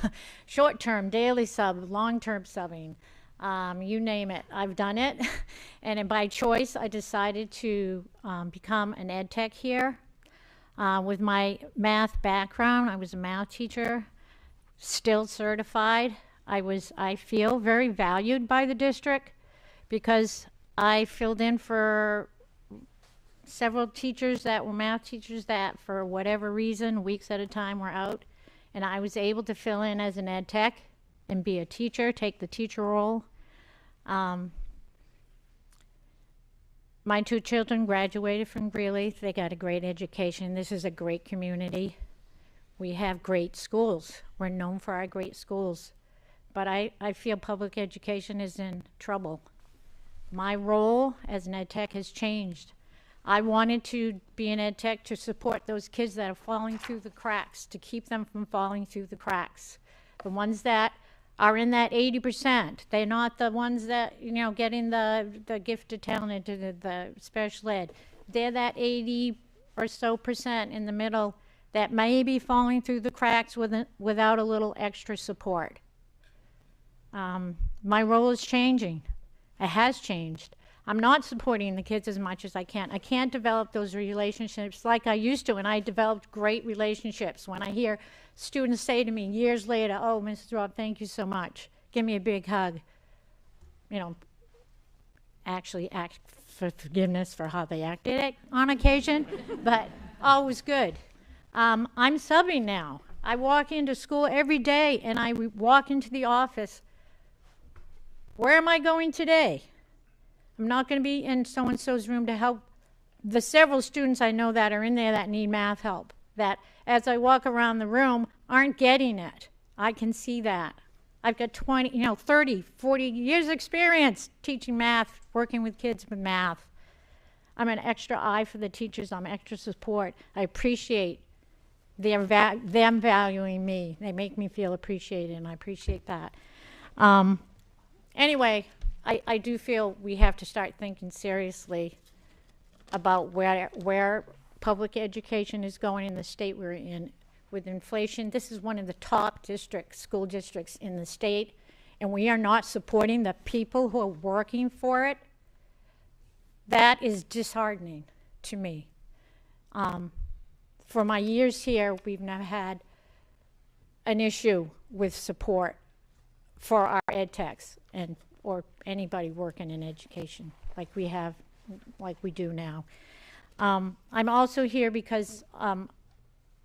short-term, daily sub, long-term subbing. You name it, I've done it. And by choice, I decided to become an ed tech here. With my math background, I was a math teacher, still certified. I feel very valued by the district because I filled in for several teachers that were math teachers that for whatever reason, weeks at a time, were out. And I was able to fill in as an ed tech and be a teacher, take the teacher role. My 2 children graduated from Greeley. They got a great education. This is a great community. We have great schools. We're known for our great schools. But I feel public education is in trouble. My role as an ed tech has changed. I wanted to be an ed tech to support those kids that are falling through the cracks, to keep them from falling through the cracks. The ones that are in that 80%. They're not the ones that, you know, getting the gifted talent to the special ed. They're that 80 or so percent in the middle that may be falling through the cracks without a little extra support. My role is changing. It has changed. I'm not supporting the kids as much as I can. I can't develop those relationships like I used to, and I developed great relationships. When I hear students say to me years later, "Oh, Mrs. Robb, thank you so much. Give me a big hug." You know, actually ask for forgiveness for how they acted on occasion, but always good. I'm subbing now. I walk into school every day, and I walk into the office. Where am I going today? I'm not going to be in so-and-so's room to help the several students I know that are in there that need math help, that as I walk around the room aren't getting it. I can see that. I've got 30, 40 years experience teaching math, working with kids with math. I'm an extra eye for the teachers. I'm extra support. I appreciate them valuing me. They make me feel appreciated, and I appreciate that. Anyway, I do feel we have to start thinking seriously about where public education is going in the state we're in. With inflation, this is one of the top school districts in the state, and we are not supporting the people who are working for it. That is disheartening to me. For my years here, we've never had an issue with support for our ed techs or anybody working in education like we do now. I'm also here because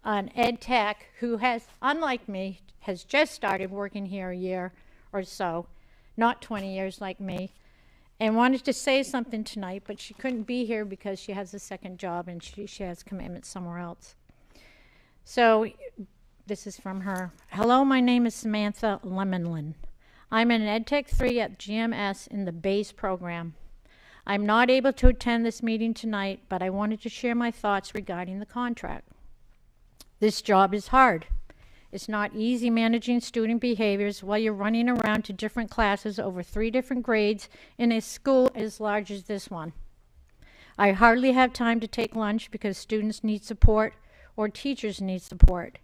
an ed tech who has, unlike me, has just started working here a year or so, not 20 years like me, and wanted to say something tonight, but she couldn't be here because she has a second job and she has commitments somewhere else. So this is from her. Hello, my name is Samantha Lemonlin. I'm an EdTech 3 at GMS in the base program. I'm not able to attend this meeting tonight, but I wanted to share my thoughts regarding the contract. This job is hard. It's not easy managing student behaviors while you're running around to different classes over 3 different grades in a school as large as this one. I hardly have time to take lunch because students need support or teachers need support.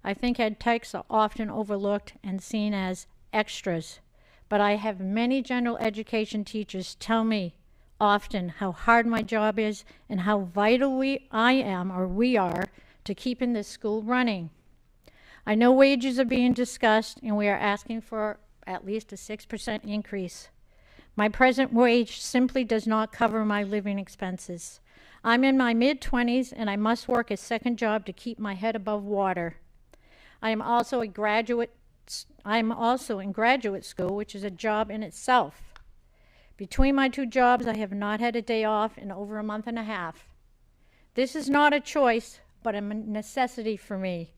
I think ed techs are often overlooked and seen as extras, but I have many general education teachers tell me often how hard my job is and how vital we are to keeping this school running. I know wages are being discussed and we are asking for at least a 6% increase. My present wage simply does not cover my living expenses. I'm in my mid-20s and I must work a second job to keep my head above water. I am also in graduate school, which is a job in itself. Between my two jobs, I have not had a day off in over a month and a half. This is not a choice, but a necessity for me.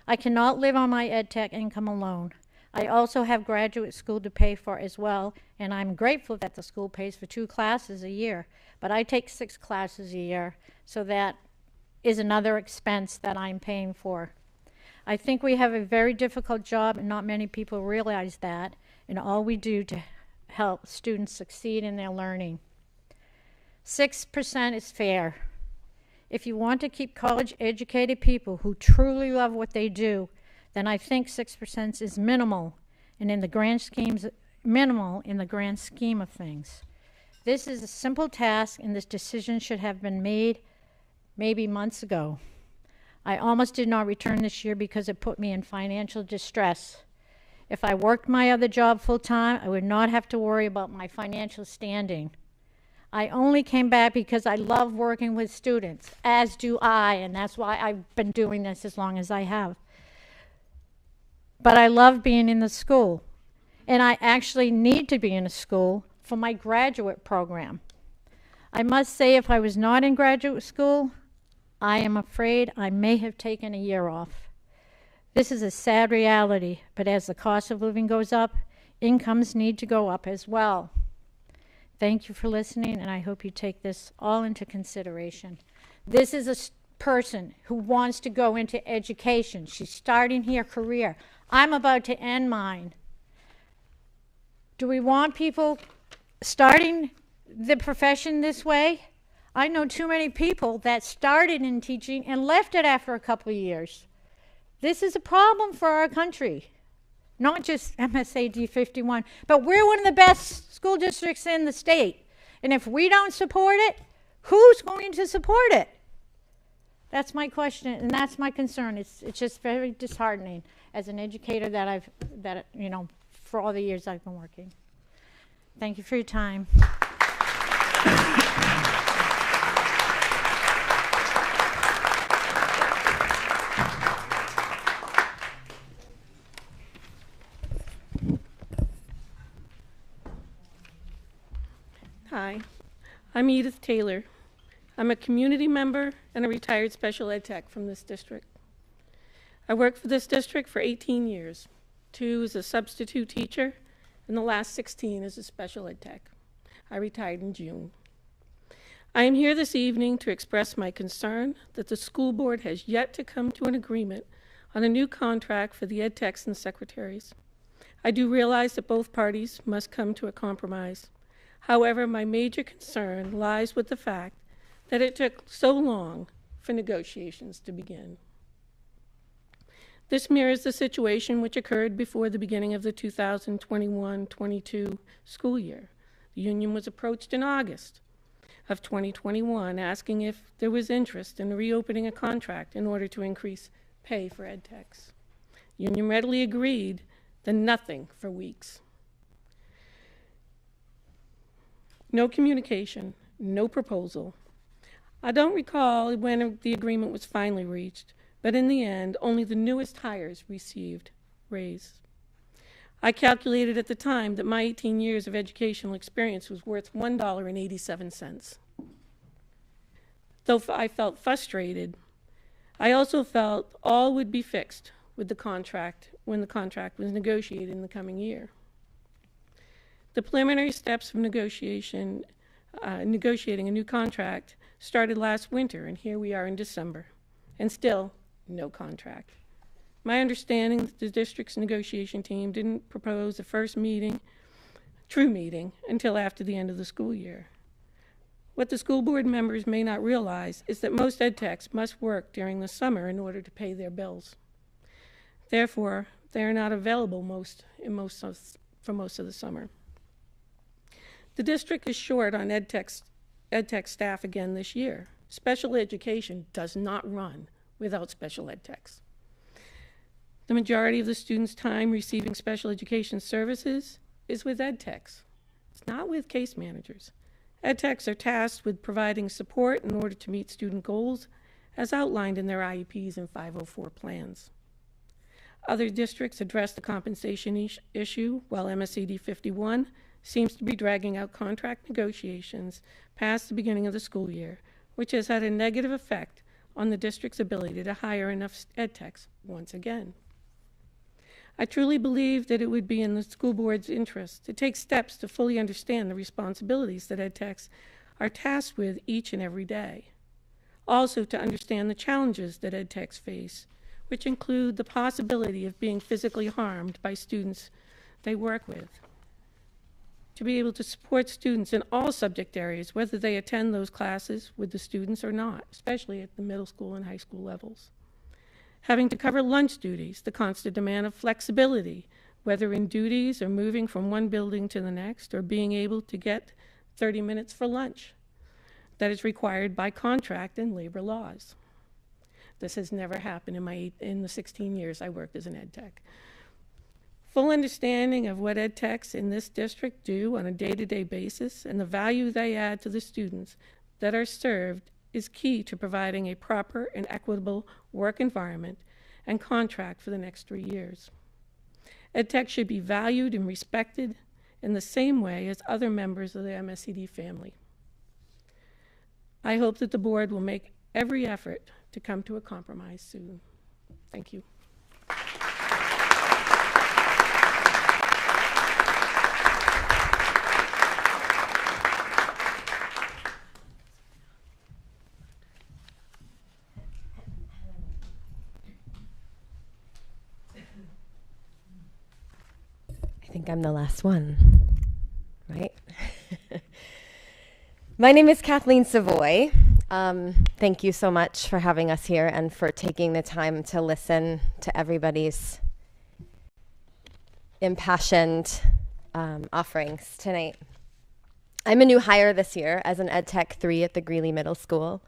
I cannot live on my EdTech income alone. I also have graduate school to pay for as well, and I'm grateful that the school pays for 2 classes a year, but I take 6 classes a year, so that is another expense that I'm paying for. I think we have a very difficult job, and not many people realize that, and all we do to help students succeed in their learning. 6% is fair. If you want to keep college-educated people who truly love what they do, then I think 6% is minimal, and in the grand scheme of things. This is a simple task, and this decision should have been made maybe months ago. I almost did not return this year because it put me in financial distress. If I worked my other job full-time, I would not have to worry about my financial standing. I only came back because I love working with students, as do I, and that's why I've been doing this as long as I have. But I love being in the school, and I actually need to be in a school for my graduate program. I must say, if I was not in graduate school, I am afraid I may have taken a year off. This is a sad reality, but as the cost of living goes up, incomes need to go up as well. Thank you for listening, and I hope you take this all into consideration. This is a person who wants to go into education. She's starting her career. I'm about to end mine. Do we want people starting the profession this way? I know too many people that started in teaching and left it after a couple of years. This is a problem for our country. Not just MSAD 51, but we're one of the best school districts in the state. And if we don't support it, who's going to support it? That's my question, and that's my concern. It's just very disheartening as an educator for all the years I've been working. Thank you for your time. Hi, I'm Edith Taylor. I'm a community member and a retired special ed tech from this district. I worked for this district for 18 years, 2 as a substitute teacher, and the last 16 as a special ed tech. I retired in June. I am here this evening to express my concern that the school board has yet to come to an agreement on a new contract for the ed techs and secretaries. I do realize that both parties must come to a compromise. However, my major concern lies with the fact that it took so long for negotiations to begin. This mirrors the situation which occurred before the beginning of the 2021-22 school year. The union was approached in August of 2021 asking if there was interest in reopening a contract in order to increase pay for ed techs. The union readily agreed, then nothing for weeks. No communication, no proposal. I don't recall when the agreement was finally reached, but in the end, only the newest hires received raises. I calculated at the time that my 18 years of educational experience was worth $1.87. Though I felt frustrated, I also felt all would be fixed with the contract when the contract was negotiated in the coming year. The preliminary steps of negotiating a new contract started last winter, and here we are in December, and still no contract. My understanding is the district's negotiation team didn't propose the first true meeting, until after the end of the school year. What the school board members may not realize is that most ed techs must work during the summer in order to pay their bills. Therefore, they are not available in most for most of the summer. The district is short on ed tech staff again this year. Special education does not run without special ed techs. The majority of the students' time receiving special education services is with ed techs. It's not with case managers. Ed techs are tasked with providing support in order to meet student goals as outlined in their IEPs and 504 plans. Other districts address the compensation issue, while MSAD 51 seems to be dragging out contract negotiations past the beginning of the school year, which has had a negative effect on the district's ability to hire enough ed techs once again. I truly believe that it would be in the school board's interest to take steps to fully understand the responsibilities that ed techs are tasked with each and every day. Also to understand the challenges that ed techs face, which include the possibility of being physically harmed by students they work with. To be able to support students in all subject areas, whether they attend those classes with the students or not, especially at the middle school and high school levels. Having to cover lunch duties, the constant demand of flexibility, whether in duties or moving from one building to the next, or being able to get 30 minutes for lunch that is required by contract and labor laws. This has never happened in the 16 years I worked as an ed tech. Full understanding of what ed techs in this district do on a day-to-day basis and the value they add to the students that are served is key to providing a proper and equitable work environment and contract for the next 3 years. Ed tech should be valued and respected in the same way as other members of the MSAD family. I hope that the board will make every effort to come to a compromise soon. Thank you. I think I'm the last one, right? My name is Kathleen Savoy. Thank you so much for having us here and for taking the time to listen to everybody's impassioned offerings tonight. I'm a new hire this year as an Ed Tech 3 at the Greeley Middle School.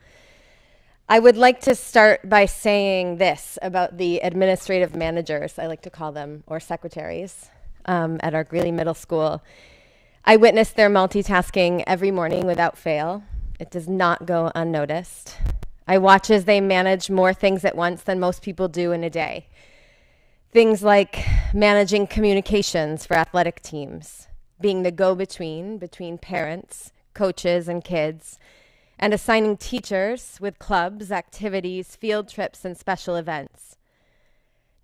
I would like to start by saying this about the administrative managers, I like to call them, or secretaries, at our Greeley Middle School. I witness their multitasking every morning without fail. It does not go unnoticed. I watch as they manage more things at once than most people do in a day. Things like managing communications for athletic teams, being the go-between between parents, coaches, and kids, and assigning teachers with clubs, activities, field trips, and special events.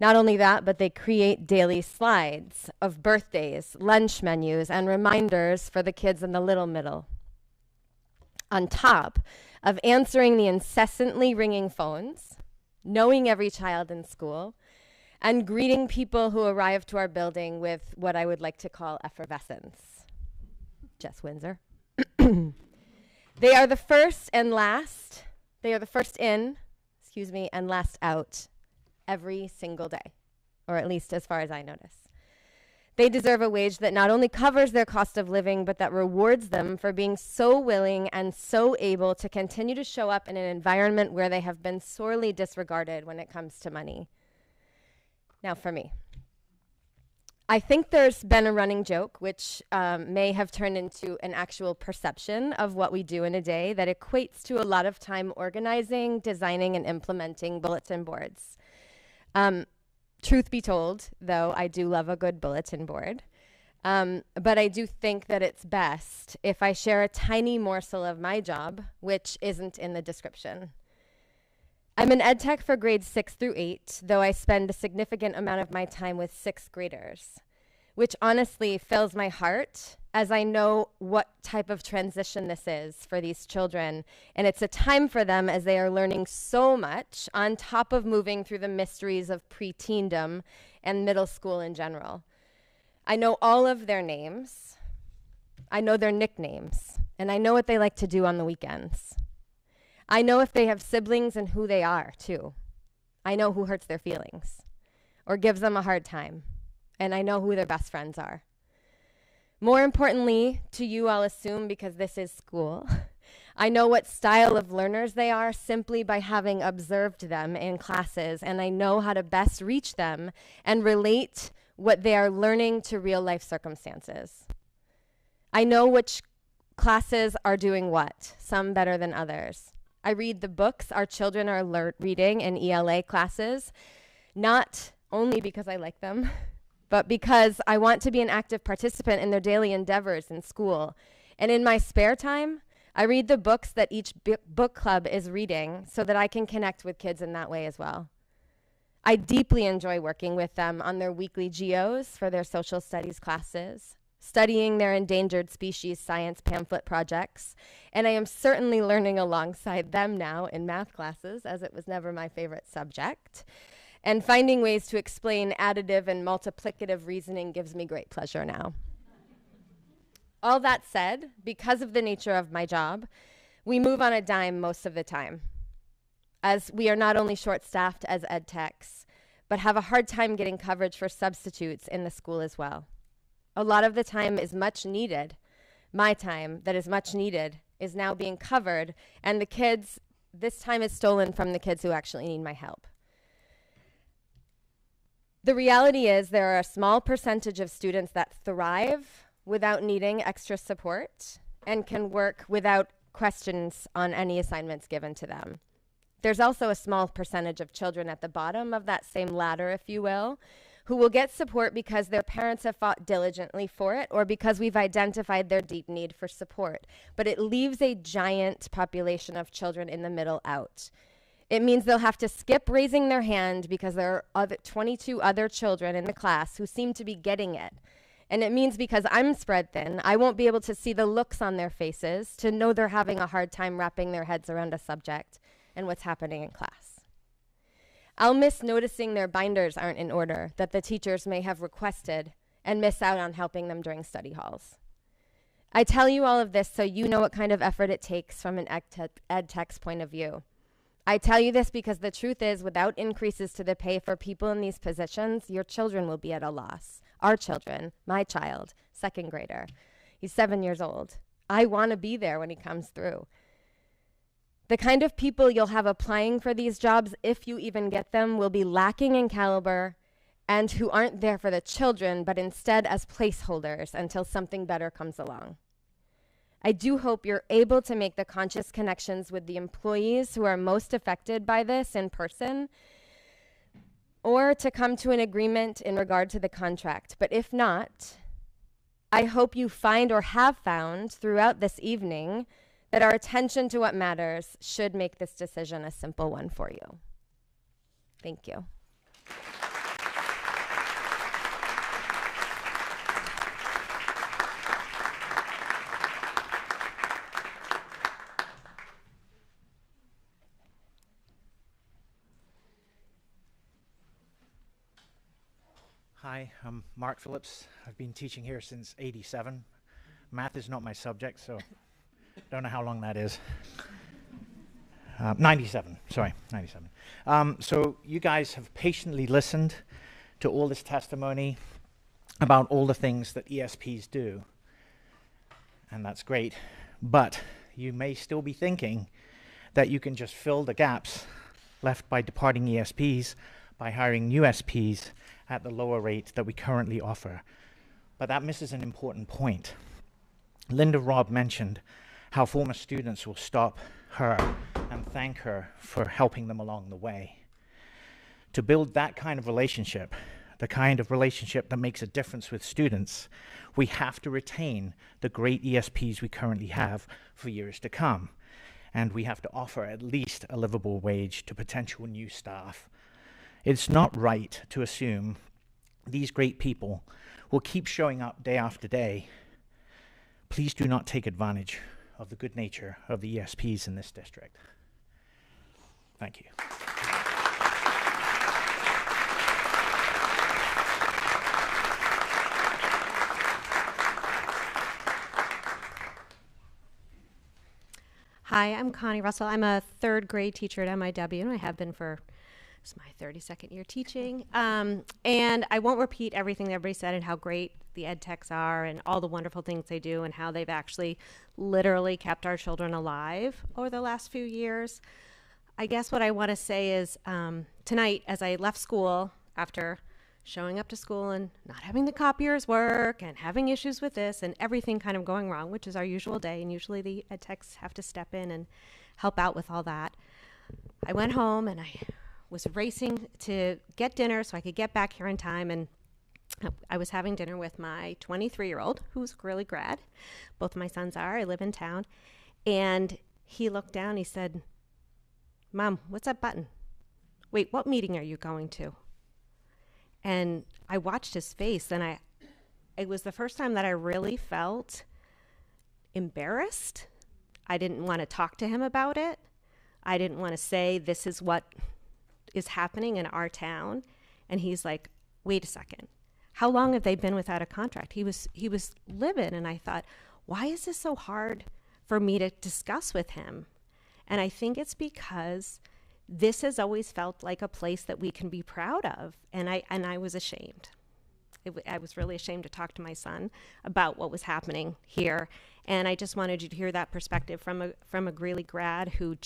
Not only that, but they create daily slides of birthdays, lunch menus, and reminders for the kids in the little middle. On top of answering the incessantly ringing phones, knowing every child in school, and greeting people who arrive to our building with what I would like to call effervescence. Jess Windsor. They are the first and last, they are the first in, and last out every single day, or at least as far as I notice. They deserve a wage that not only covers their cost of living, but that rewards them for being so willing and so able to continue to show up in an environment where they have been sorely disregarded when it comes to money. Now for me. I think there's been a running joke, which may have turned into an actual perception of what we do in a day that equates to a lot of time organizing, designing, and implementing bulletin boards. Truth be told, though, I do love a good bulletin board. But I do think that it's best if I share a tiny morsel of my job, which isn't in the description. I'm an ed tech for grades 6 through 8, though I spend a significant amount of my time with 6th graders, which honestly fills my heart as I know what type of transition this is for these children. And it's a time for them as they are learning so much on top of moving through the mysteries of pre-teendom and middle school in general. I know all of their names, I know their nicknames, and I know what they like to do on the weekends. I know if they have siblings and who they are, too. I know who hurts their feelings or gives them a hard time, and I know who their best friends are. More importantly, to you, I'll assume, because this is school, I know what style of learners they are simply by having observed them in classes, and I know how to best reach them and relate what they are learning to real life circumstances. I know which classes are doing what, some better than others. I read the books our children are reading in ELA classes, not only because I like them, but because I want to be an active participant in their daily endeavors in school. And in my spare time, I read the books that each book club is reading so that I can connect with kids in that way as well. I deeply enjoy working with them on their weekly GOs for their social studies classes, studying their endangered species science pamphlet projects, and I am certainly learning alongside them now in math classes, as it was never my favorite subject. And finding ways to explain additive and multiplicative reasoning gives me great pleasure now. All that said, because of the nature of my job, we move on a dime most of the time, as we are not only short-staffed as ed techs, but have a hard time getting coverage for substitutes in the school as well. A lot of the time is much needed. My time that is much needed is now being covered, and the kids, this time is stolen from the kids who actually need my help. The reality is there are a small percentage of students that thrive without needing extra support and can work without questions on any assignments given to them. There's also a small percentage of children at the bottom of that same ladder, if you will, who will get support because their parents have fought diligently for it or because we've identified their deep need for support. But it leaves a giant population of children in the middle out. It means they'll have to skip raising their hand because there are 22 other children in the class who seem to be getting it. And it means because I'm spread thin, I won't be able to see the looks on their faces to know they're having a hard time wrapping their heads around a subject and what's happening in class. I'll miss noticing their binders aren't in order that the teachers may have requested and miss out on helping them during study halls. I tell you all of this so you know what kind of effort it takes from an ed tech's point of view. I tell you this because the truth is, without increases to the pay for people in these positions, your children will be at a loss. Our children, my child, second grader. He's 7 years old. I want to be there when he comes through. The kind of people you'll have applying for these jobs, if you even get them, will be lacking in caliber and who aren't there for the children, but instead as placeholders until something better comes along. I do hope you're able to make the conscious connections with the employees who are most affected by this in person, or to come to an agreement in regard to the contract. But if not, I hope you find or have found throughout this evening that our attention to what matters should make this decision a simple one for you. Thank you. Hi, I'm Mark Phillips. I've been teaching here since '87. Math is not my subject, so don't know how long that is. 97, sorry, 97. So you guys have patiently listened to all this testimony about all the things that ESPs do, and that's great. But you may still be thinking that you can just fill the gaps left by departing ESPs by hiring new SPs at the lower rate that we currently offer. But that misses an important point. Linda Robb mentioned how former students will stop her and thank her for helping them along the way. To build that kind of relationship, the kind of relationship that makes a difference with students, we have to retain the great ESPs we currently have for years to come. And we have to offer at least a livable wage to potential new staff. It's not right to assume these great people will keep showing up day after day. Please do not take advantage of the good nature of the ESPs in this district. Thank you. Hi, I'm Connie Russell. I'm a third grade teacher at MIW, and I have been for this is my 32nd year teaching. And I won't repeat everything that everybody said and how great the ed techs are and all the wonderful things they do and how they've actually literally kept our children alive over the last few years. I guess what I want to say is tonight, as I left school after showing up to school and not having the copiers work and having issues with this and everything kind of going wrong, which is our usual day, and usually the ed techs have to step in and help out with all that. I went home and I was racing to get dinner so I could get back here in time, and I was having dinner with my 23-year-old, who's really grad. Both of my sons are. I live in town. And he looked down, he said, "Mom, what's that button? Wait, what meeting are you going to?" And I watched his face, and it was the first time that I really felt embarrassed. I didn't want to talk to him about it. I didn't want to say, this is what is happening in our town. And he's like, wait a second. How long have they been without a contract? He was livid, and I thought, why is this so hard for me to discuss with him? And I think it's because this has always felt like a place that we can be proud of, and I was ashamed. I was really ashamed to talk to my son about what was happening here, and I just wanted you to hear that perspective from a Greeley grad who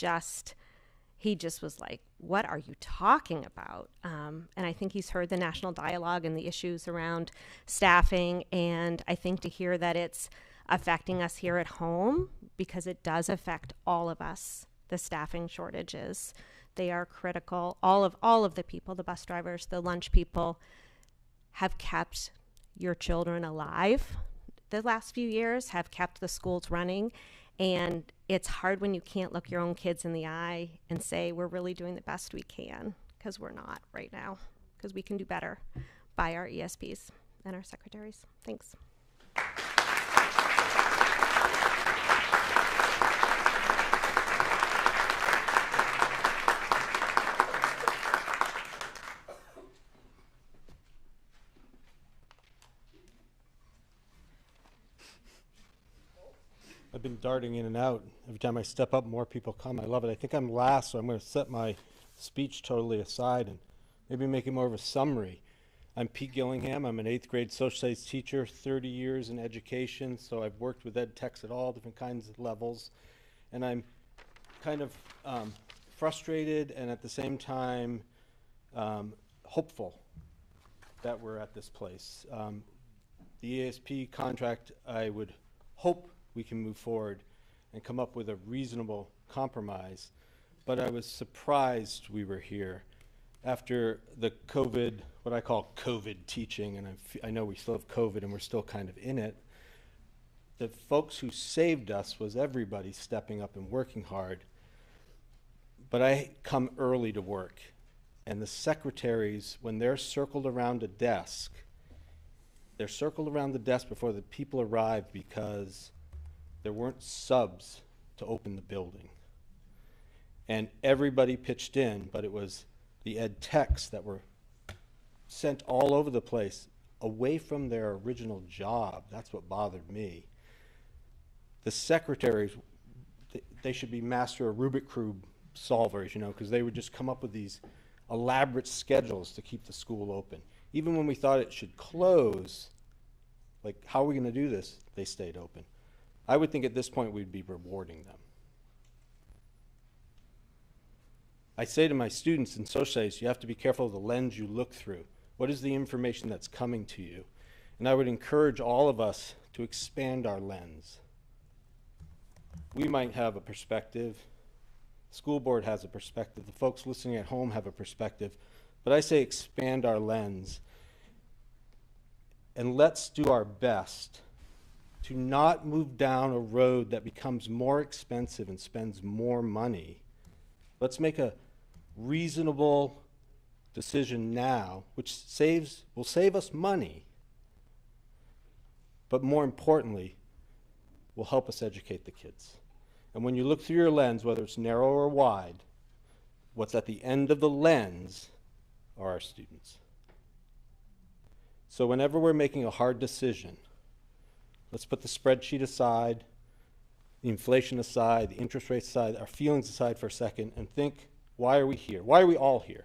he just was like, "What are you talking about?" And I think he's heard the national dialogue and the issues around staffing, and I think to hear that it's affecting us here at home, because it does affect all of us. The staffing shortages, they are critical. All of the people, the bus drivers, the lunch people, have kept your children alive the last few years, have kept the schools running. And it's hard when you can't look your own kids in the eye and say, we're really doing the best we can, because we're not right now, because we can do better by our ESPs and our secretaries. Thanks. I've been darting in and out. Every time I step up, more people come. I love it. I think I'm last, so I'm going to set my speech totally aside and maybe make it more of a summary. I'm Pete Gillingham. I'm an 8th grade social studies teacher, 30 years in education, so I've worked with ed techs at all different kinds of levels. And I'm kind of frustrated and at the same time hopeful that we're at this place. The ESP contract, I would hope we can move forward and come up with a reasonable compromise. But I was surprised we were here after the COVID, what I call COVID teaching, and I know we still have COVID and we're still kind of in it. The folks who saved us was everybody stepping up and working hard. But I come early to work, and the secretaries, when they're circled around a desk, they're circled around the desk before the people arrive because there weren't subs to open the building. And everybody pitched in, but it was the ed techs that were sent all over the place away from their original job. That's what bothered me. The secretaries, they should be master Rubik Cube solvers, because they would just come up with these elaborate schedules to keep the school open. Even when we thought it should close, like, how are we going to do this? They stayed open. I would think at this point we'd be rewarding them. I say to my students in social studies, you have to be careful of the lens you look through. What is the information that's coming to you? And I would encourage all of us to expand our lens. We might have a perspective. The school board has a perspective. The folks listening at home have a perspective. But I say expand our lens. And let's do our best to not move down a road that becomes more expensive and spends more money. Let's make a reasonable decision now, which will save us money, but more importantly, will help us educate the kids. And when you look through your lens, whether it's narrow or wide, what's at the end of the lens are our students. So whenever we're making a hard decision, let's put the spreadsheet aside, the inflation aside, the interest rates aside, our feelings aside for a second, and think, why are we here? Why are we all here?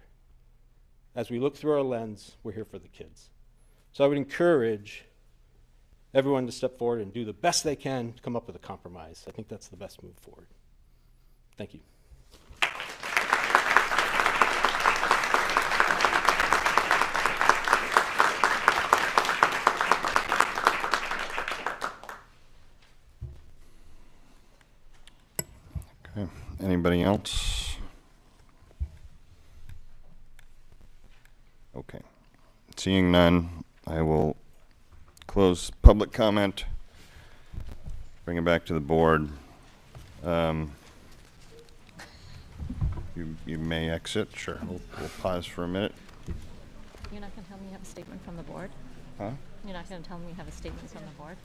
As we look through our lens, we're here for the kids. So I would encourage everyone to step forward and do the best they can to come up with a compromise. I think that's the best move forward. Thank you. Okay. Anybody else? Okay. Seeing none, I will close public comment, bring it back to the board. You may exit. Sure. We'll pause for a minute. You're not going to tell me you have a statement from the board? Huh? You're not going to tell me you have a statement from the board?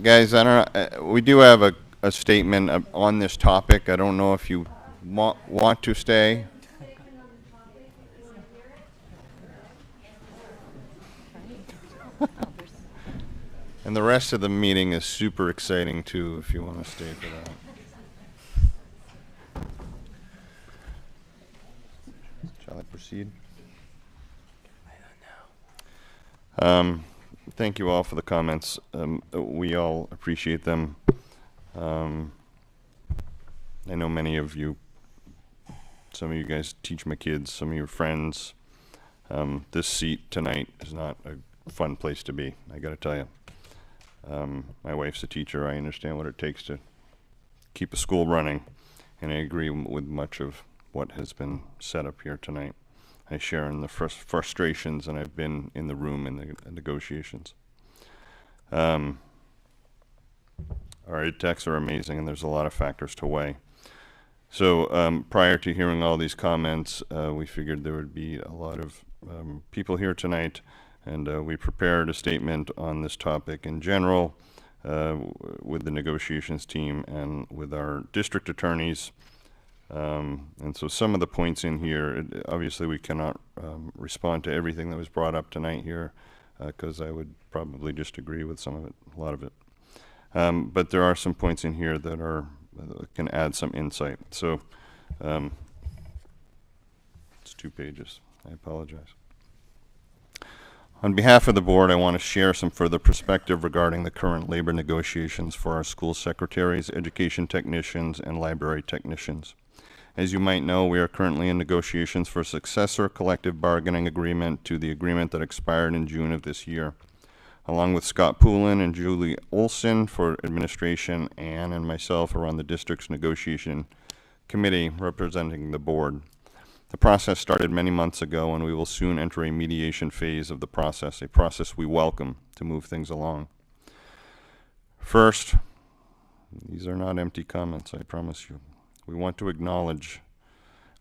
Guys, I don't know. We do have a statement on this topic. I don't know if you want to stay. And the rest of the meeting is super exciting too, if you want to stay for that. Shall I proceed? Thank you all for the comments. We all appreciate them. I know many of you, some of you guys teach my kids, some of your friends. This seat tonight is not a fun place to be, I gotta tell you. My wife's a teacher. I understand what it takes to keep a school running, and I agree with much of what has been said up here tonight. I share in the frustrations, and I've been in the room in the negotiations. Our ed techs are amazing, and there's a lot of factors to weigh. So prior to hearing all these comments, we figured there would be a lot of people here tonight, and we prepared a statement on this topic in general with the negotiations team and with our district attorneys. And so some of the points in here, obviously we cannot respond to everything that was brought up tonight here, because I would probably just agree with some of it, a lot of it. But there are some points in here that can add some insight. So it's 2 pages. I apologize. On behalf of the board, I want to share some further perspective regarding the current labor negotiations for our school secretaries, education technicians, and library technicians. As you might know, we are currently in negotiations for a successor collective bargaining agreement to the agreement that expired in June of this year. Along with Scott Poulin and Julie Olson for administration, Ann and myself are on the district's negotiation committee representing the board. The process started many months ago, and we will soon enter a mediation phase of the process, a process we welcome to move things along. First, these are not empty comments, I promise you. We want to acknowledge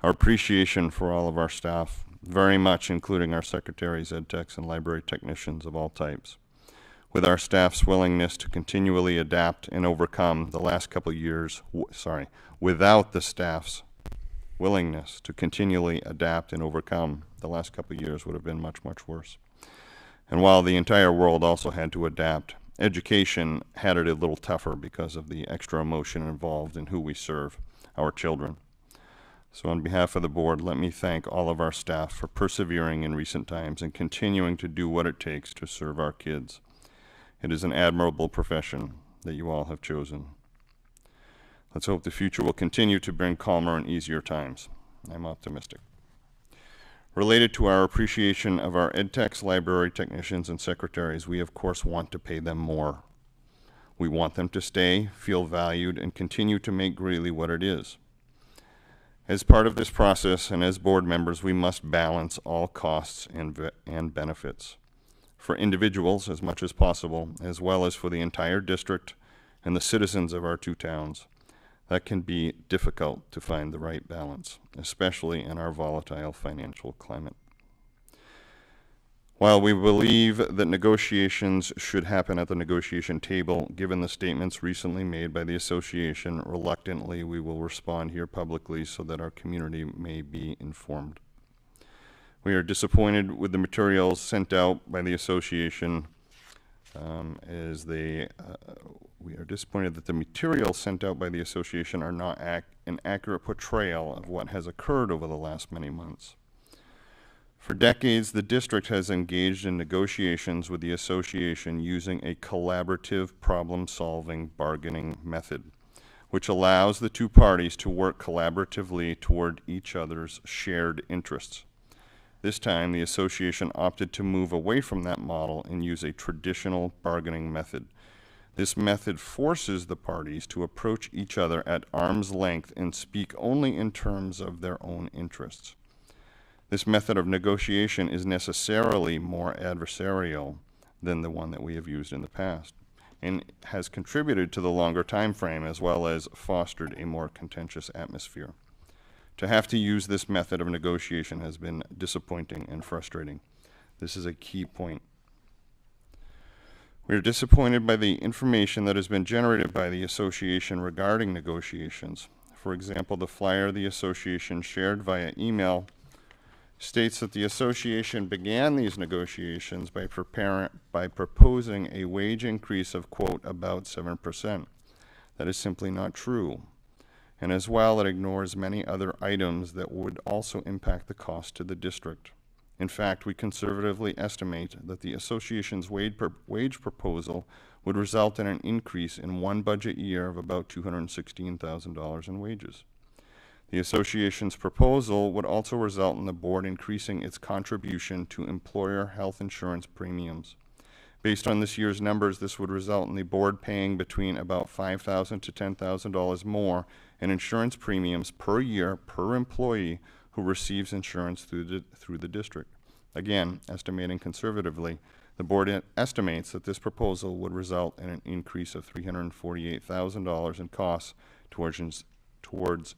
our appreciation for all of our staff, very much including our secretaries, ed techs, and library technicians of all types. With our staff's willingness to continually adapt and overcome the last couple of years, without the staff's willingness to continually adapt and overcome, the last couple of years would have been much, much worse. And while the entire world also had to adapt, education had it a little tougher because of the extra emotion involved in who we serve, our children. So on behalf of the board, let me thank all of our staff for persevering in recent times and continuing to do what it takes to serve our kids. It is an admirable profession that you all have chosen. Let's hope the future will continue to bring calmer and easier times. I'm optimistic. Related to our appreciation of our ed techs, library technicians, and secretaries, we of course want to pay them more. We want them to stay, feel valued, and continue to make Greeley what it is. As part of this process and as board members, we must balance all costs and benefits for individuals as much as possible, as well as for the entire district and the citizens of our 2 towns. That can be difficult to find the right balance, especially in our volatile financial climate. While we believe that negotiations should happen at the negotiation table, given the statements recently made by the association, reluctantly we will respond here publicly so that our community may be informed. We are disappointed with the materials sent out by the association we are disappointed that the materials sent out by the association are not an accurate portrayal of what has occurred over the last many months. For decades, the district has engaged in negotiations with the association using a collaborative problem-solving bargaining method, which allows the two parties to work collaboratively toward each other's shared interests. This time, the association opted to move away from that model and use a traditional bargaining method. This method forces the parties to approach each other at arm's length and speak only in terms of their own interests. This method of negotiation is necessarily more adversarial than the one that we have used in the past, and has contributed to the longer time frame as well as fostered a more contentious atmosphere. To have to use this method of negotiation has been disappointing and frustrating. This is a key point. We are disappointed by the information that has been generated by the association regarding negotiations. For example, the flyer the association shared via email states that the association began these negotiations by proposing a wage increase of, quote, about 7%. That is simply not true. And as well, it ignores many other items that would also impact the cost to the district. In fact, we conservatively estimate that the association's wage proposal would result in an increase in one budget year of about $216,000 in wages. The association's proposal would also result in the board increasing its contribution to employer health insurance premiums. Based on this year's numbers, this would result in the board paying between about $5,000 to $10,000 more in insurance premiums per year per employee who receives insurance through the district. Again, estimating conservatively, the board estimates that this proposal would result in an increase of $348,000 in costs towards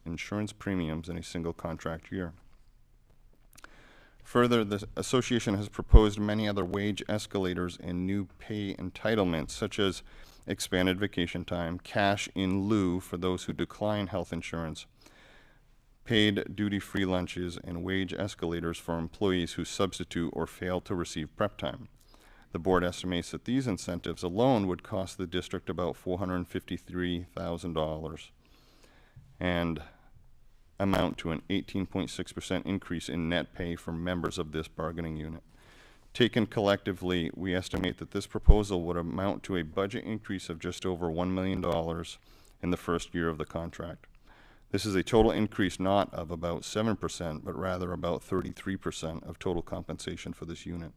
insurance premiums in a single contract year. Further, the association has proposed many other wage escalators and new pay entitlements, such as expanded vacation time, cash in lieu for those who decline health insurance, paid duty-free lunches, and wage escalators for employees who substitute or fail to receive prep time. The board estimates that these incentives alone would cost the district about $453,000 and amount to an 18.6% increase in net pay for members of this bargaining unit. Taken collectively, we estimate that this proposal would amount to a budget increase of just over $1 million in the first year of the contract. This is a total increase not of about 7%, but rather about 33% of total compensation for this unit.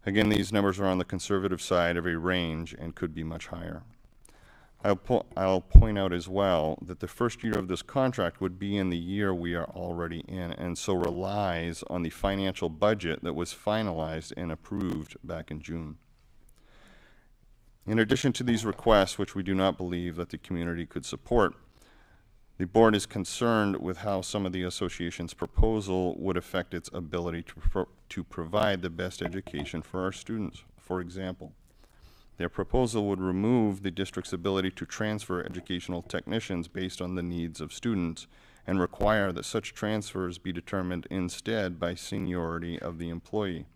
Again, these numbers are on the conservative side of a range and could be much higher. I'll point out as well that the first year of this contract would be in the year we are already in, and so relies on the financial budget that was finalized and approved back in June. In addition to these requests, which we do not believe that the community could support, the board is concerned with how some of the association's proposal would affect its ability to provide the best education for our students. For example, their proposal would remove the district's ability to transfer educational technicians based on the needs of students and require that such transfers be determined instead by seniority of the employee.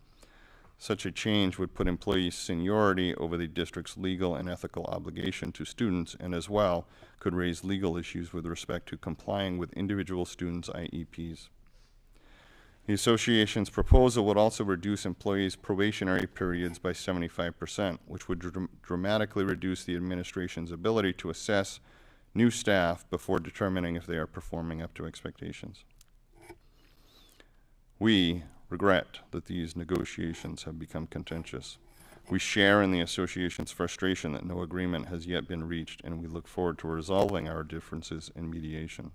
Such a change would put employee seniority over the district's legal and ethical obligation to students, and as well could raise legal issues with respect to complying with individual students' IEPs. The association's proposal would also reduce employees' probationary periods by 75%, which would dramatically reduce the administration's ability to assess new staff before determining if they are performing up to expectations. We regret that these negotiations have become contentious. We share in the association's frustration that no agreement has yet been reached, and we look forward to resolving our differences in mediation.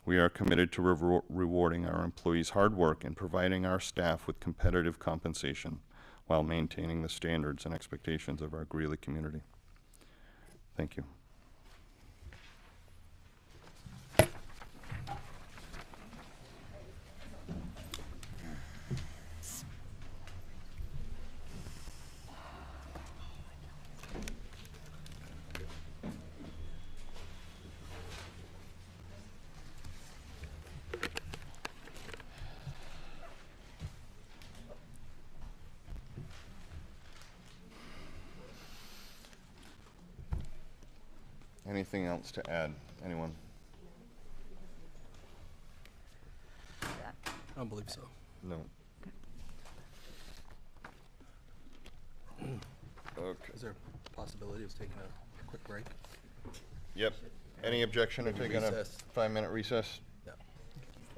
We are committed to rewarding our employees' hard work and providing our staff with competitive compensation while maintaining the standards and expectations of our Greeley community. Thank you. Anything else to add? Anyone? I don't believe so. No. Okay. Is there a possibility of taking a quick break? Yep. Any objection to Maybe taking a recess. 5-minute recess? Yeah.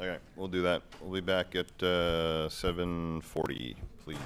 Okay, we'll do that. We'll be back at 7:40, please.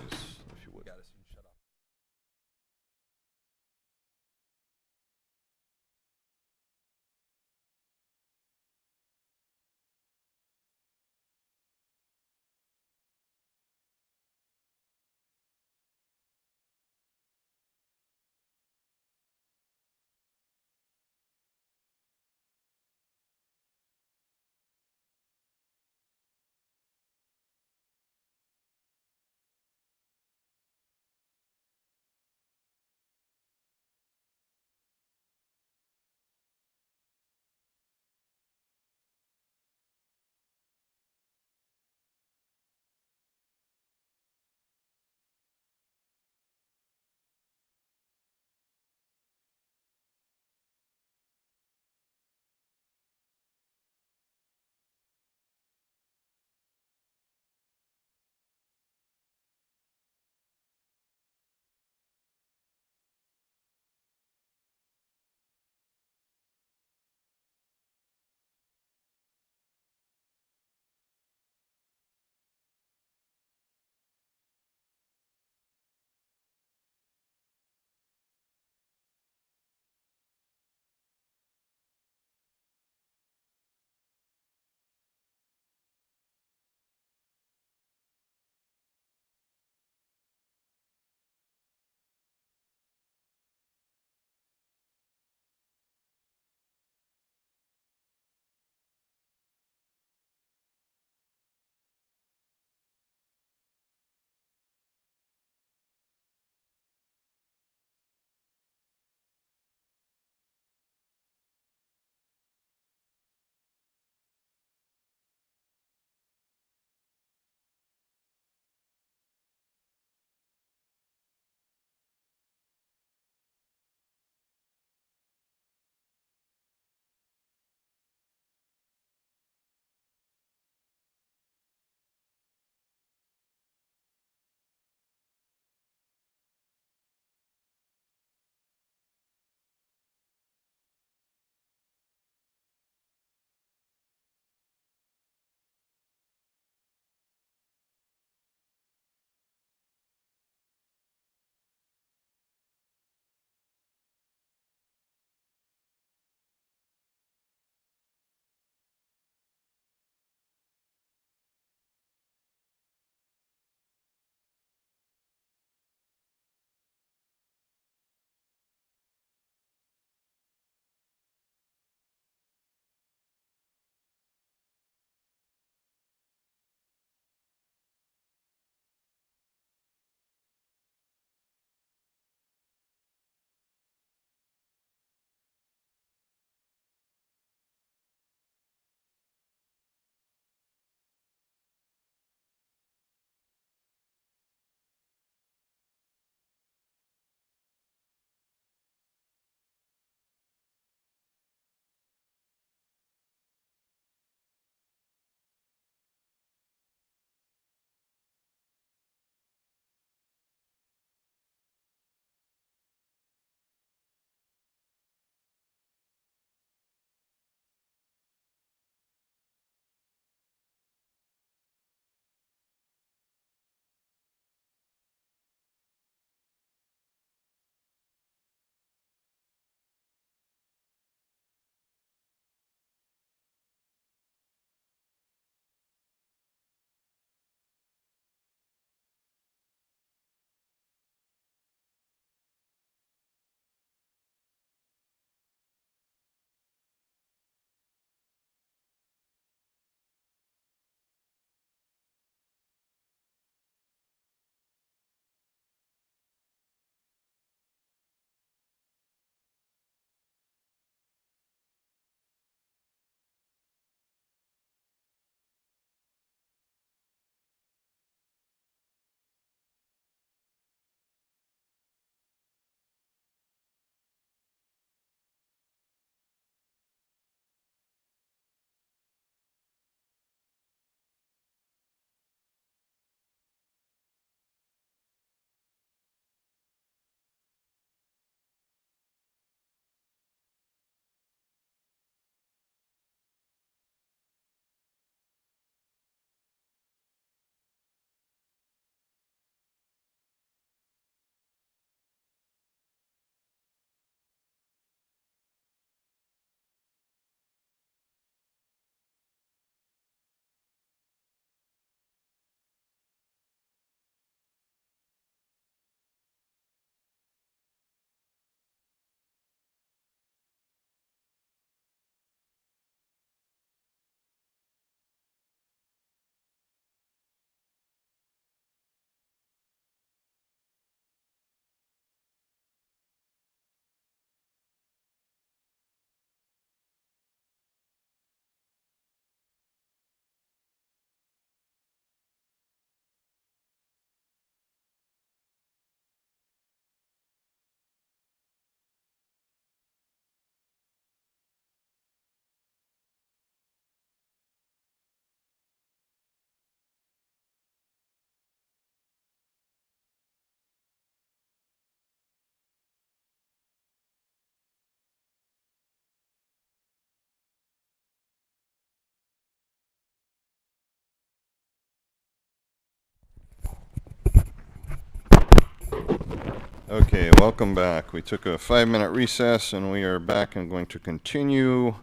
Okay, welcome back. We took a 5-minute recess and we are back and going to continue.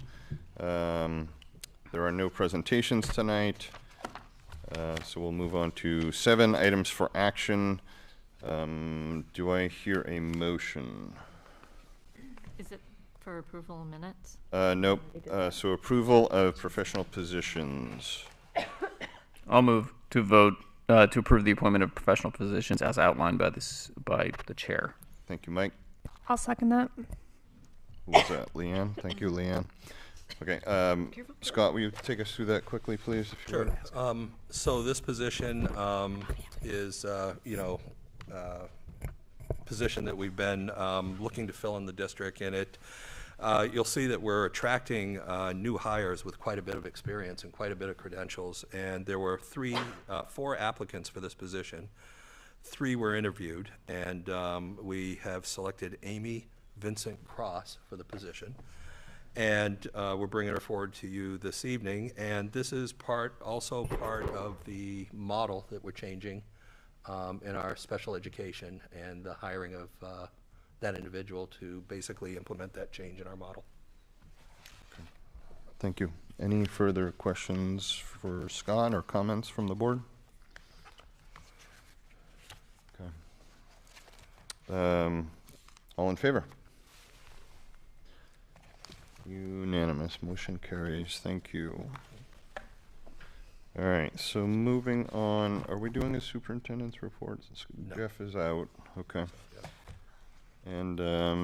There are no presentations tonight, so we'll move on to 7 items for action. Do I hear a motion? Is it for approval of minutes? Nope. So approval of professional positions. I'll move to vote to approve the appointment of professional positions as outlined by the chair. Thank you, Mike. I'll second that. Who was that? Leanne? Thank you, Leanne. Okay, Scott, will you take us through that quickly, please? If you Sure. would? So this position is, position that we've been looking to fill in the district, and you'll see that we're attracting new hires with quite a bit of experience and quite a bit of credentials. And there were 4 applicants for this position. 3 were interviewed, and we have selected Amy Vincent Cross for the position. And we're bringing her forward to you this evening. And this is also part of the model that we're changing in our special education and the hiring of that individual to basically implement that change in our model. Okay. Thank you. Any further questions for Scott or comments from the board? Okay. All in favor? Unanimous. Motion carries. Thank you. All right. So moving on, are we doing a superintendent's report? No. Jeff is out. Okay. And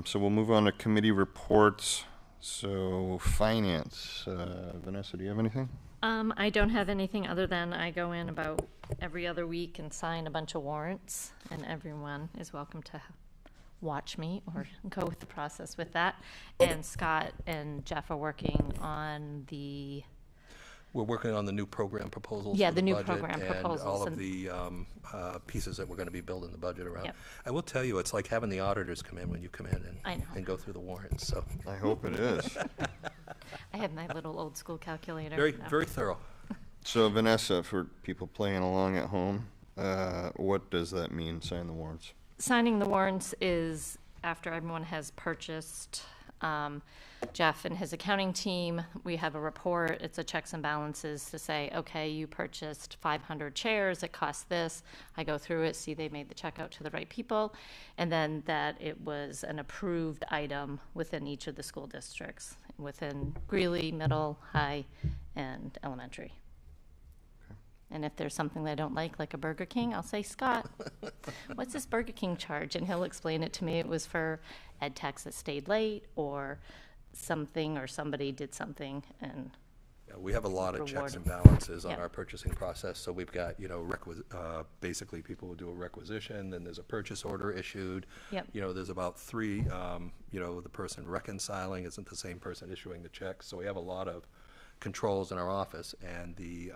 so we'll move on to committee reports. So finance. Vanessa, do you have anything? I don't have anything other than I go in about every other week and sign a bunch of warrants, and everyone is welcome to watch me or go with the process with that. And Scott and Jeff are working on the... We're working on the new program proposals. Yeah, for the new budget program and proposals all of and- the pieces that we're going to be building the budget around. Yep. I will tell you, it's like having the auditors come in when you come in I know. and go through the warrants. So I hope it is. I have my little old school calculator. Very, No. very thorough. So Vanessa, for people playing along at home, what does that mean, sign the warrants? Signing the warrants is after everyone has purchased. Jeff and his accounting team, we have a report. It's a checks and balances to say, okay, you purchased 500 chairs. It costs this. I go through it, see they made the check out to the right people, and then that it was an approved item within each of the school districts, within Greeley, middle, high, and elementary. And if there's something they don't like a Burger King, I'll say, Scott, what's this Burger King charge? And he'll explain it to me. It was for ed techs that stayed late or something, or somebody did something. And Yeah, we have a lot of checks and rewarding. balances on Yep. our purchasing process. So we've got, basically people will do a requisition, then there's a purchase order issued. Yep. There's about 3, the person reconciling isn't the same person issuing the check. So we have a lot of controls in our office, and the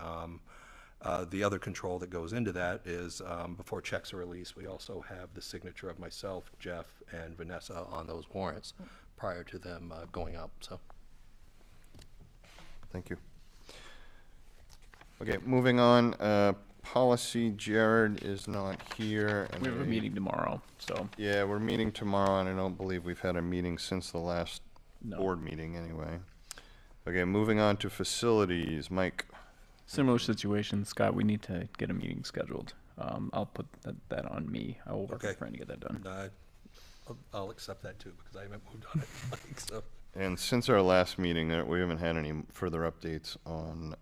other control that goes into that is before checks are released, we also have the signature of myself, Jeff, and Vanessa on those warrants prior to them going up. So, Thank you. Okay, moving on. Policy, Jared is not here. And We have a meeting tomorrow, so. Yeah, we're meeting tomorrow, and I don't believe we've had a meeting since the last No. board meeting anyway. Okay, moving on to facilities. Mike. Similar situation, Scott, we need to get a meeting scheduled. I'll put that on me. I will work with Fran to get that done. I'll accept that too, because I haven't moved on it. So. And since our last meeting, we haven't had any further updates on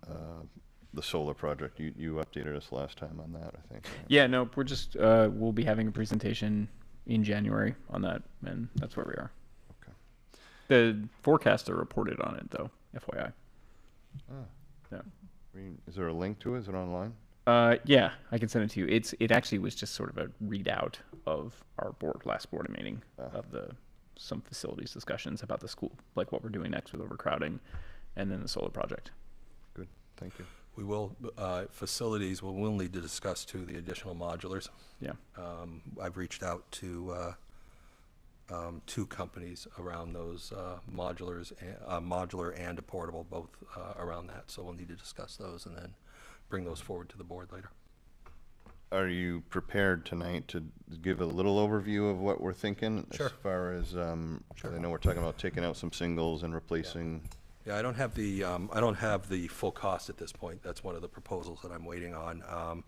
the solar project. You updated us last time on that, I think. Right? Yeah, no, we're just, we'll be having a presentation in January on that, and that's where we are. Okay. The forecaster reported on it, though, FYI. Ah. Yeah. Is there a link to it? Is it online? Yeah, I can send it to you. It actually was just sort of a readout of our last board meeting of some facilities discussions about the school, like what we're doing next with overcrowding, and then the solar project. Good, thank you. We will, facilities, we'll need to discuss too the additional modulars. Yeah. I've reached out to 2 companies around those modular and a portable, both around that. So we'll need to discuss those and then bring those forward to the board later. are you prepared tonight to give a little overview of what we're thinking? Sure. As far as, Sure. I know we're talking about taking out some singles and replacing. Yeah, I don't have the full cost at this point. That's one of the proposals that I'm waiting on.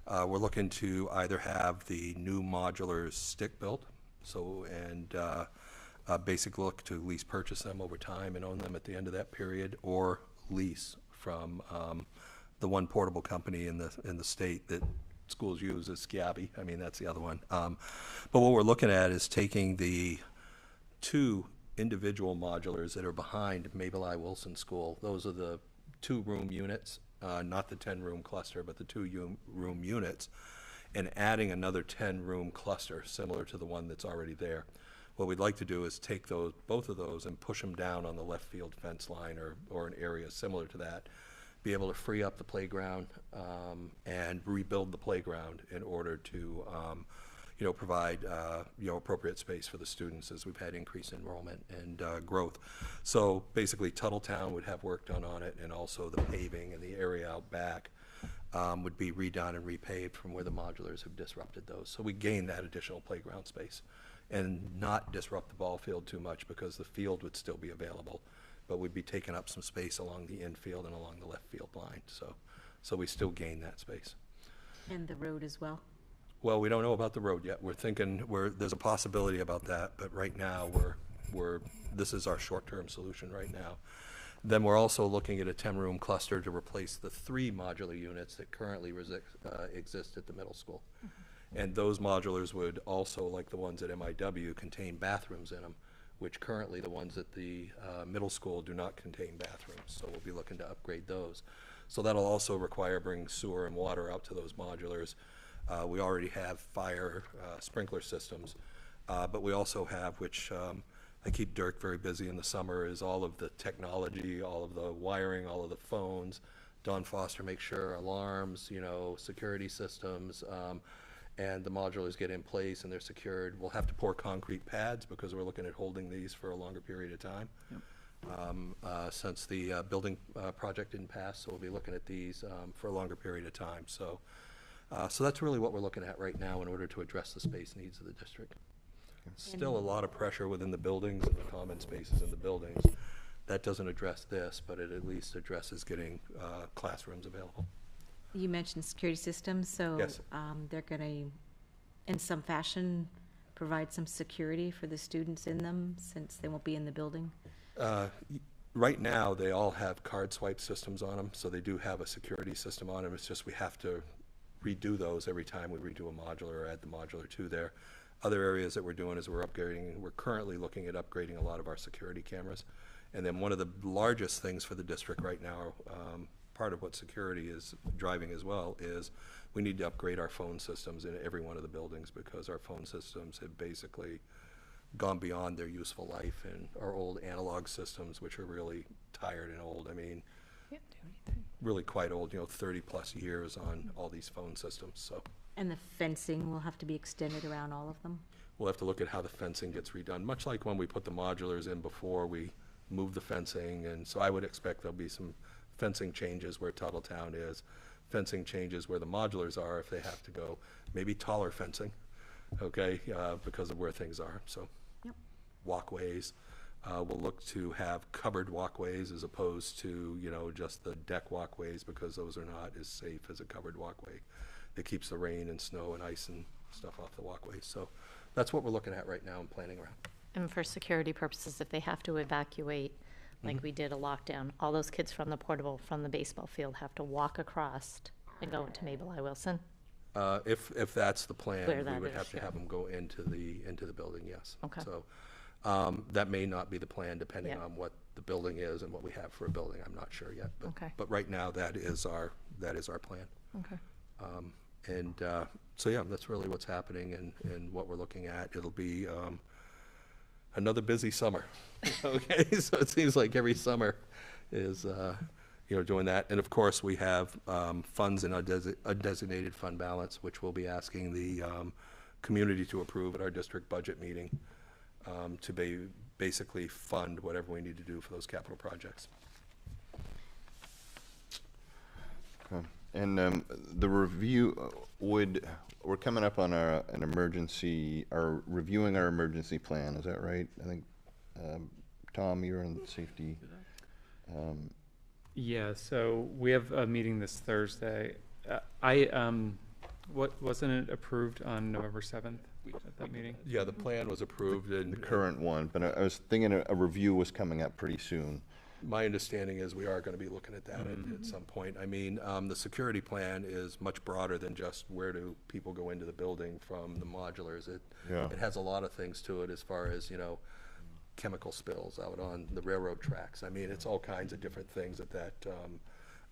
We're looking to either have the new modulars stick built, and basically look to lease purchase them over time and own them at the end of that period, or lease from the one portable company in the state that schools use is Schiavi. I mean, that's the other one. But what we're looking at is taking the 2 individual modulars that are behind Mabel I. Wilson School. Those are the 2-room units, not the 10-room cluster, but the 2-room units, and adding another 10-room cluster similar to the one that's already there. What we'd like to do is take both of those and push them down on the left field fence line or an area similar to that, be able to free up the playground and rebuild the playground in order to provide appropriate space for the students as we've had increased enrollment and growth. So basically Tuttletown would have work done on it, and also the paving and the area out back would be redone and repaved from where the modulars have disrupted those. So we gain that additional playground space and not disrupt the ball field too much, because the field would still be available, but we'd be taking up some space along the infield and along the left field line. So we still gain that space. And the road as well? Well, we don't know about the road yet. We're thinking there's a possibility about that, but right now this is our short-term solution right now. Then we're also looking at a 10-room cluster to replace the 3 modular units that currently exist at the middle school. And those modulars would also, like the ones at MIW, contain bathrooms in them, which currently the ones at the middle school do not contain bathrooms. So we'll be looking to upgrade those. So that'll also require bringing sewer and water out to those modulars. We already have fire sprinkler systems, but we also have, which I keep Dirk very busy in the summer, is all of the technology, all of the wiring, all of the phones. Don Foster makes sure alarms, security systems, and the modulars get in place and they're secured. We'll have to pour concrete pads because we're looking at holding these for a longer period of time. Yep. Since the building project didn't pass, so we'll be looking at these for a longer period of time. So that's really what we're looking at right now in order to address the space needs of the district. Still a lot of pressure within the buildings and the common spaces in the buildings. That doesn't address this, but it at least addresses getting classrooms available. You mentioned security systems, so yes. They're going to, in some fashion, provide some security for the students in them, since they won't be in the building? Right now, they all have card swipe systems on them, so they do have a security system on them. It's just we have to redo those every time we redo a modular or add the modular to there. Other areas that we're doing is we're currently looking at upgrading a lot of our security cameras. And then one of the largest things for the district right now, part of what security is driving as well, is we need to upgrade our phone systems in every one of the buildings, because our phone systems have basically gone beyond their useful life, and our old analog systems, which are really tired and old. I mean, really quite old, 30 plus years on all these phone systems. So. And the fencing will have to be extended around all of them? We'll have to look at how the fencing gets redone, much like when we put the modulars in before we moved the fencing. And so I would expect there'll be some fencing changes where Tuttletown is, fencing changes where the modulars are if they have to go, maybe taller fencing, okay, because of where things are. So yep. Walkways, we'll look to have covered walkways as opposed to, just the deck walkways, because those are not as safe as a covered walkway. It keeps the rain and snow and ice and stuff off the walkways. So that's what we're looking at right now and planning around. And for security purposes, if they have to evacuate, like we did a lockdown, all those kids from the baseball field have to walk across and go into Mabel I. Wilson? If that's the plan, we would have to yeah. have them go into the building, yes. Okay. So that may not be the plan, depending on what the building is and what we have for a building. I'm not sure yet. But, okay. But right now, that is our plan. Okay. So yeah, that's really what's happening and what we're looking at. It'll be another busy summer. Okay, so it seems like every summer is doing that. And of course, we have funds in our undesignated fund balance, which we'll be asking the community to approve at our district budget meeting to basically fund whatever we need to do for those capital projects. Okay. And the review we're coming up on an emergency, or reviewing our emergency plan. Is that right? I think, Tom, you're in safety. Yeah, so we have a meeting this Thursday. What wasn't it approved on November 7th at that meeting? Yeah, the plan was approved and The current one, but I was thinking a review was coming up pretty soon. my understanding is we are going to be looking at that at some point. I mean, the security plan is much broader than just where do people go into the building from the modulars. It has a lot of things to it as far as, you know, chemical spills out on the railroad tracks. I mean, it's all kinds of different things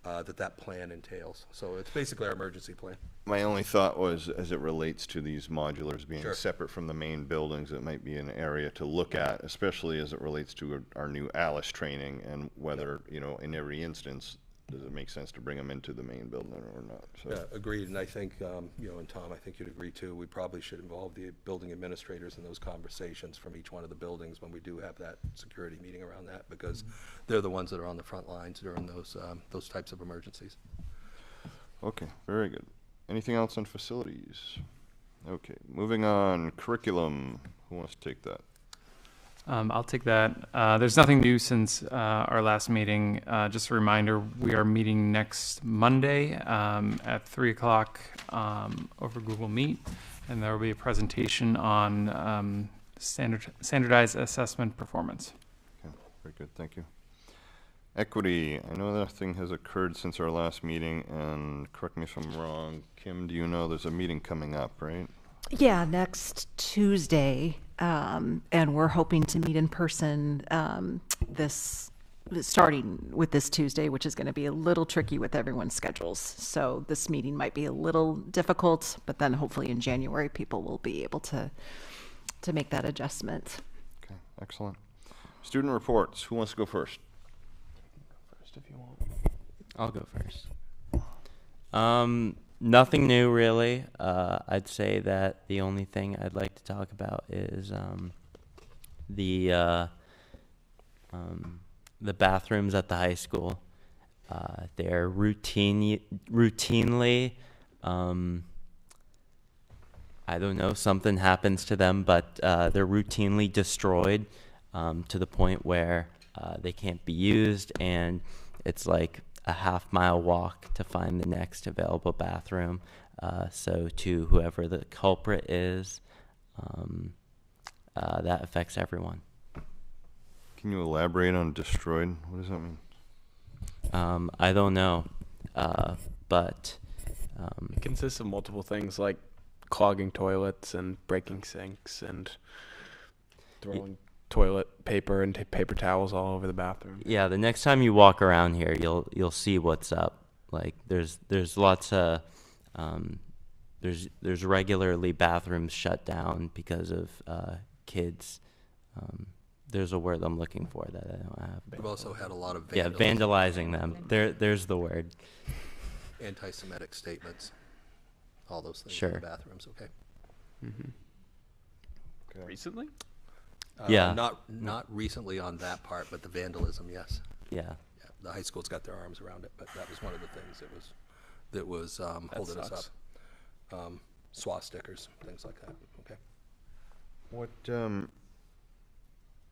that plan entails. So it's basically our emergency plan. My only thought was, as it relates to these modulars being Sure. separate from the main buildings, it might be an area to look at, especially as it relates to our new Alice training, and whether, you know, in every instance, does it make sense to bring them into the main building or not? So. Yeah, agreed. And I think, you know, and Tom, I think you'd agree too, we probably should involve the building administrators in those conversations from each one of the buildings when we do have that security meeting around that, because they're the ones that are on the front lines during those types of emergencies. Okay, very good. Anything else on facilities? Okay, moving on. Curriculum. Who wants to take that? I'll take that. There's nothing new since our last meeting. Just a reminder, we are meeting next Monday at 3 o'clock over Google Meet, and there will be a presentation on standardized assessment performance. Okay, very good. Thank you. Equity. I know nothing has occurred since our last meeting, and correct me if I'm wrong. Kim, do you know there's a meeting coming up, right? Yeah, next Tuesday, and we're hoping to meet in person starting with this Tuesday, which is going to be a little tricky with everyone's schedules. So this meeting might be a little difficult, but then hopefully in January people will be able to make that adjustment. Okay, excellent. Student reports. Who wants to go first? First, if you want. I'll go first. Nothing new, really. I'd say that the only thing I'd like to talk about is the bathrooms at the high school. They're routinely, I don't know, something happens to them, but they're routinely destroyed to the point where they can't be used, and it's like a half-mile walk to find the next available bathroom. So to whoever the culprit is, that affects everyone. Can you elaborate on destroyed? What does that mean? I don't know, but it consists of multiple things like clogging toilets and breaking sinks and throwing toilet paper and paper towels all over the bathroom. Yeah, the next time you walk around here, you'll see what's up. Like there's lots of there's regularly bathrooms shut down because of kids. There's a word I'm looking for that I don't have. We've also had a lot of vandalizing them. There's the word. Anti-Semitic statements, all those things Sure. in the bathrooms. Okay. Mm-hmm. Okay. Recently? Yeah. Not recently on that part, but the vandalism, yes. Yeah. The high school's got their arms around it, but that was one of the things that was holding us sucks. up. Swastikas, things like that. Okay. What,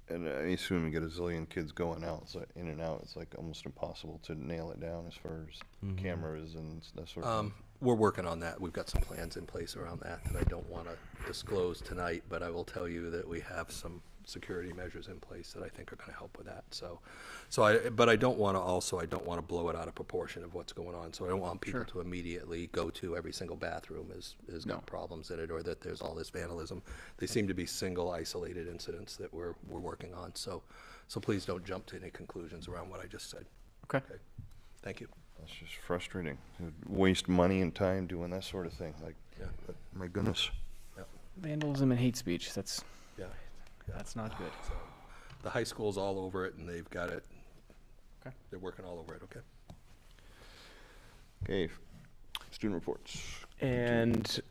and I assume you get a zillion kids going out, so in and out. It's like almost impossible to nail it down as far as cameras and that sort of thing. We're working on that. We've got some plans in place around that I don't want to disclose tonight, but I will tell you that we have some security measures in place that I think are going to help with that. But I don't want to blow it out of proportion of what's going on. So I don't want people to immediately go to every single bathroom has got problems in it, or that there's all this vandalism. They seem to be single isolated incidents that we're working on. So please don't jump to any conclusions around what I just said. Okay. Thank you. That's just frustrating. Waste money and time doing that sort of thing. Like, my goodness. Vandalism and hate speech. That's not good. So the high school's all over it, and they've got it. Okay. They're working all over it. Okay. Okay. Student reports. And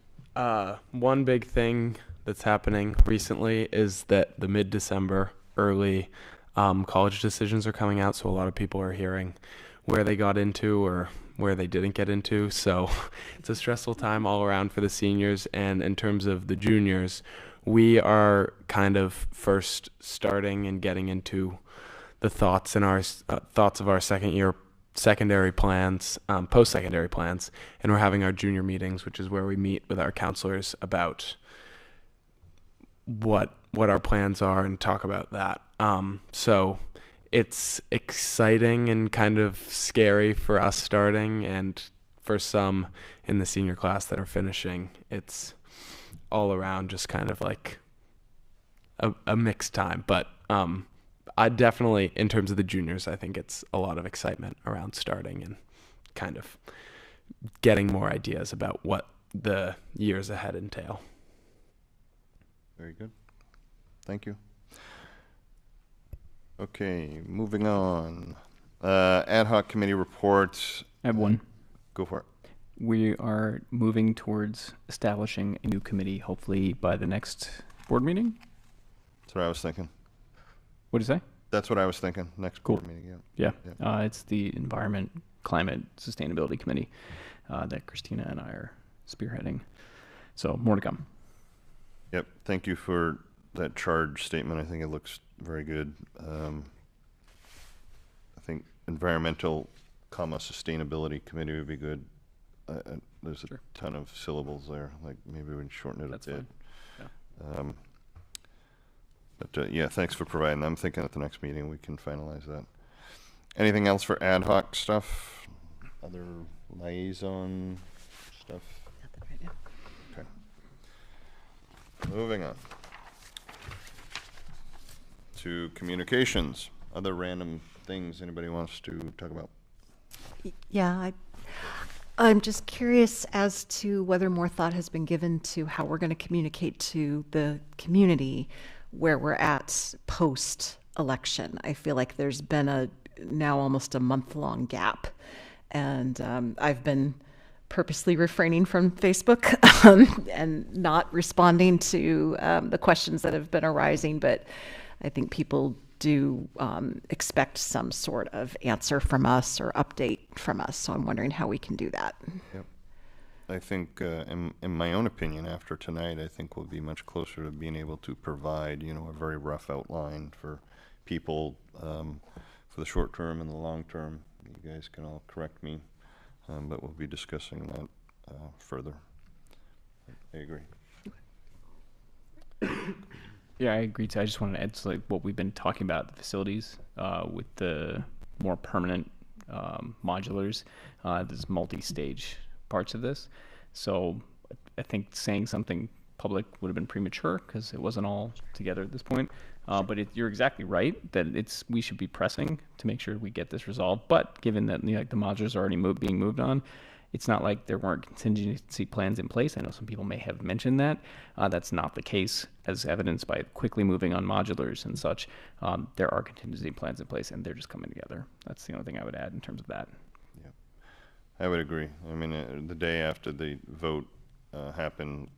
one big thing that's happening recently is that the mid-December early college decisions are coming out, so a lot of people are hearing where they got into or where they didn't get into. So it's a stressful time all around for the seniors. And in terms of the juniors, we are kind of first starting and getting into the thoughts of our secondary plans, post-secondary plans, and we're having our junior meetings, which is where we meet with our counselors about what our plans are and talk about that. So it's exciting and kind of scary for us starting, and for some in the senior class that are finishing, it's all around just kind of like a mixed time. But I definitely, in terms of the juniors, I think it's a lot of excitement around starting and kind of getting more ideas about what the years ahead entail. Very good. Thank you. Okay, moving on. Ad hoc committee reports. I have one. Go for it. We are moving towards establishing a new committee, hopefully by the next board meeting. That's what I was thinking. What did you say? That's what I was thinking. Next Cool. board meeting, yeah. Yeah. It's the Environment, Climate, Sustainability Committee that Christina and I are spearheading. So more to come. Yep. Thank you for that charge statement. I think it looks very good. I think environmental, sustainability committee would be good. There's a ton of syllables there. Like maybe we can shorten it a bit. Yeah. But yeah, thanks for providing that. I'm thinking at the next meeting we can finalize that. Anything else for ad hoc stuff? Other liaison stuff? Nothing right now. Okay. Moving on to communications. Other random things anybody wants to talk about? Yeah, I'm just curious as to whether more thought has been given to how we're going to communicate to the community where we're at post-election. I feel like there's been now almost a month-long gap, and I've been purposely refraining from Facebook and not responding to the questions that have been arising, but I think people do expect some sort of answer from us or update from us, so I'm wondering how we can do that. Yep. I think, in my own opinion, after tonight, I think we'll be much closer to being able to provide, a very rough outline for people for the short term and the long term. You guys can all correct me, but we'll be discussing that further. I agree. Yeah, I agree too. I just wanted to add to like what we've been talking about, the facilities with the more permanent modulars. There's multi-stage parts of this. So I think saying something public would have been premature because it wasn't all together at this point. But you're exactly right that we should be pressing to make sure we get this resolved. But given that the modulars are already being moved on, it's not like there weren't contingency plans in place. I know some people may have mentioned that. That's not the case, as evidenced by quickly moving on modulars and such. There are contingency plans in place, and they're just coming together. That's the only thing I would add in terms of that. Yeah, I would agree. I mean, the day after the vote happened,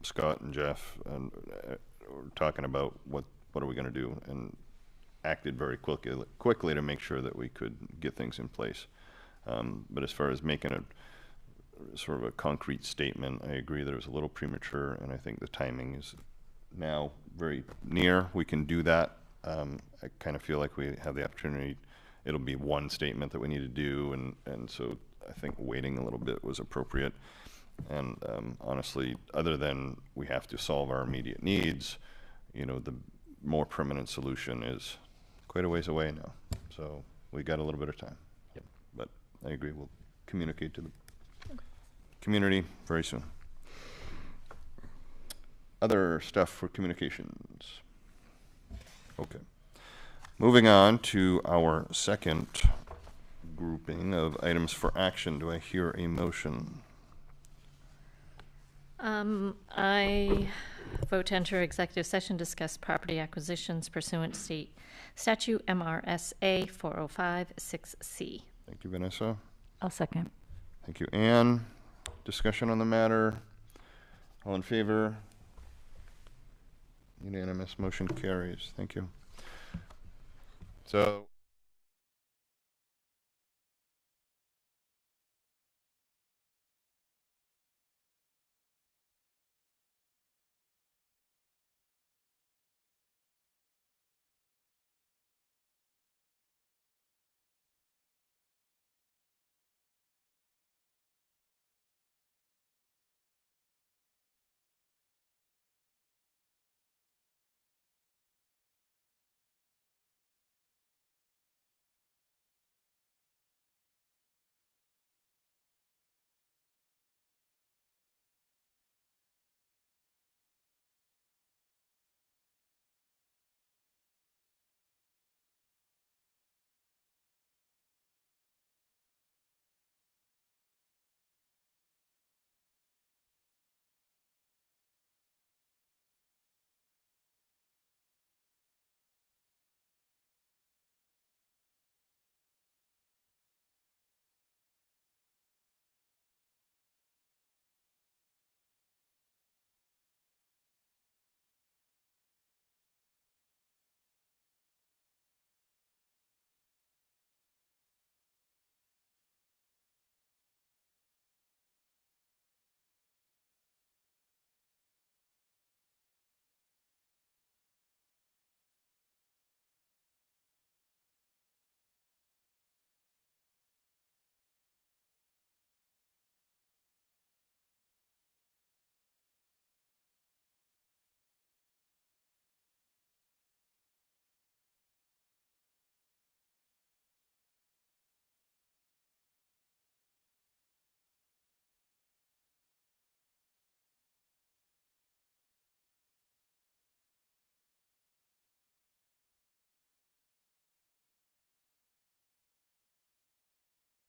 Scott and Jeff were talking about what are we going to do, and acted very quickly to make sure that we could get things in place. But as far as making a sort of a concrete statement, I agree that it was a little premature, and I think the timing is now very near. We can do that. I kind of feel like we have the opportunity. It'll be one statement that we need to do, and so I think waiting a little bit was appropriate. And honestly, other than we have to solve our immediate needs, the more permanent solution is quite a ways away now. So we got a little bit of time. Yep. But I agree, we'll communicate to the community very soon. Other stuff for communications. Okay. Moving on to our second grouping of items for action. Do I hear a motion? I vote to enter executive session, discuss property acquisitions pursuant to state statute MRSA 405-6C. Thank you, Vanessa. I'll second. Thank you, Anne. Discussion on the matter. All in favor? Unanimous. Motion carries. Thank you. So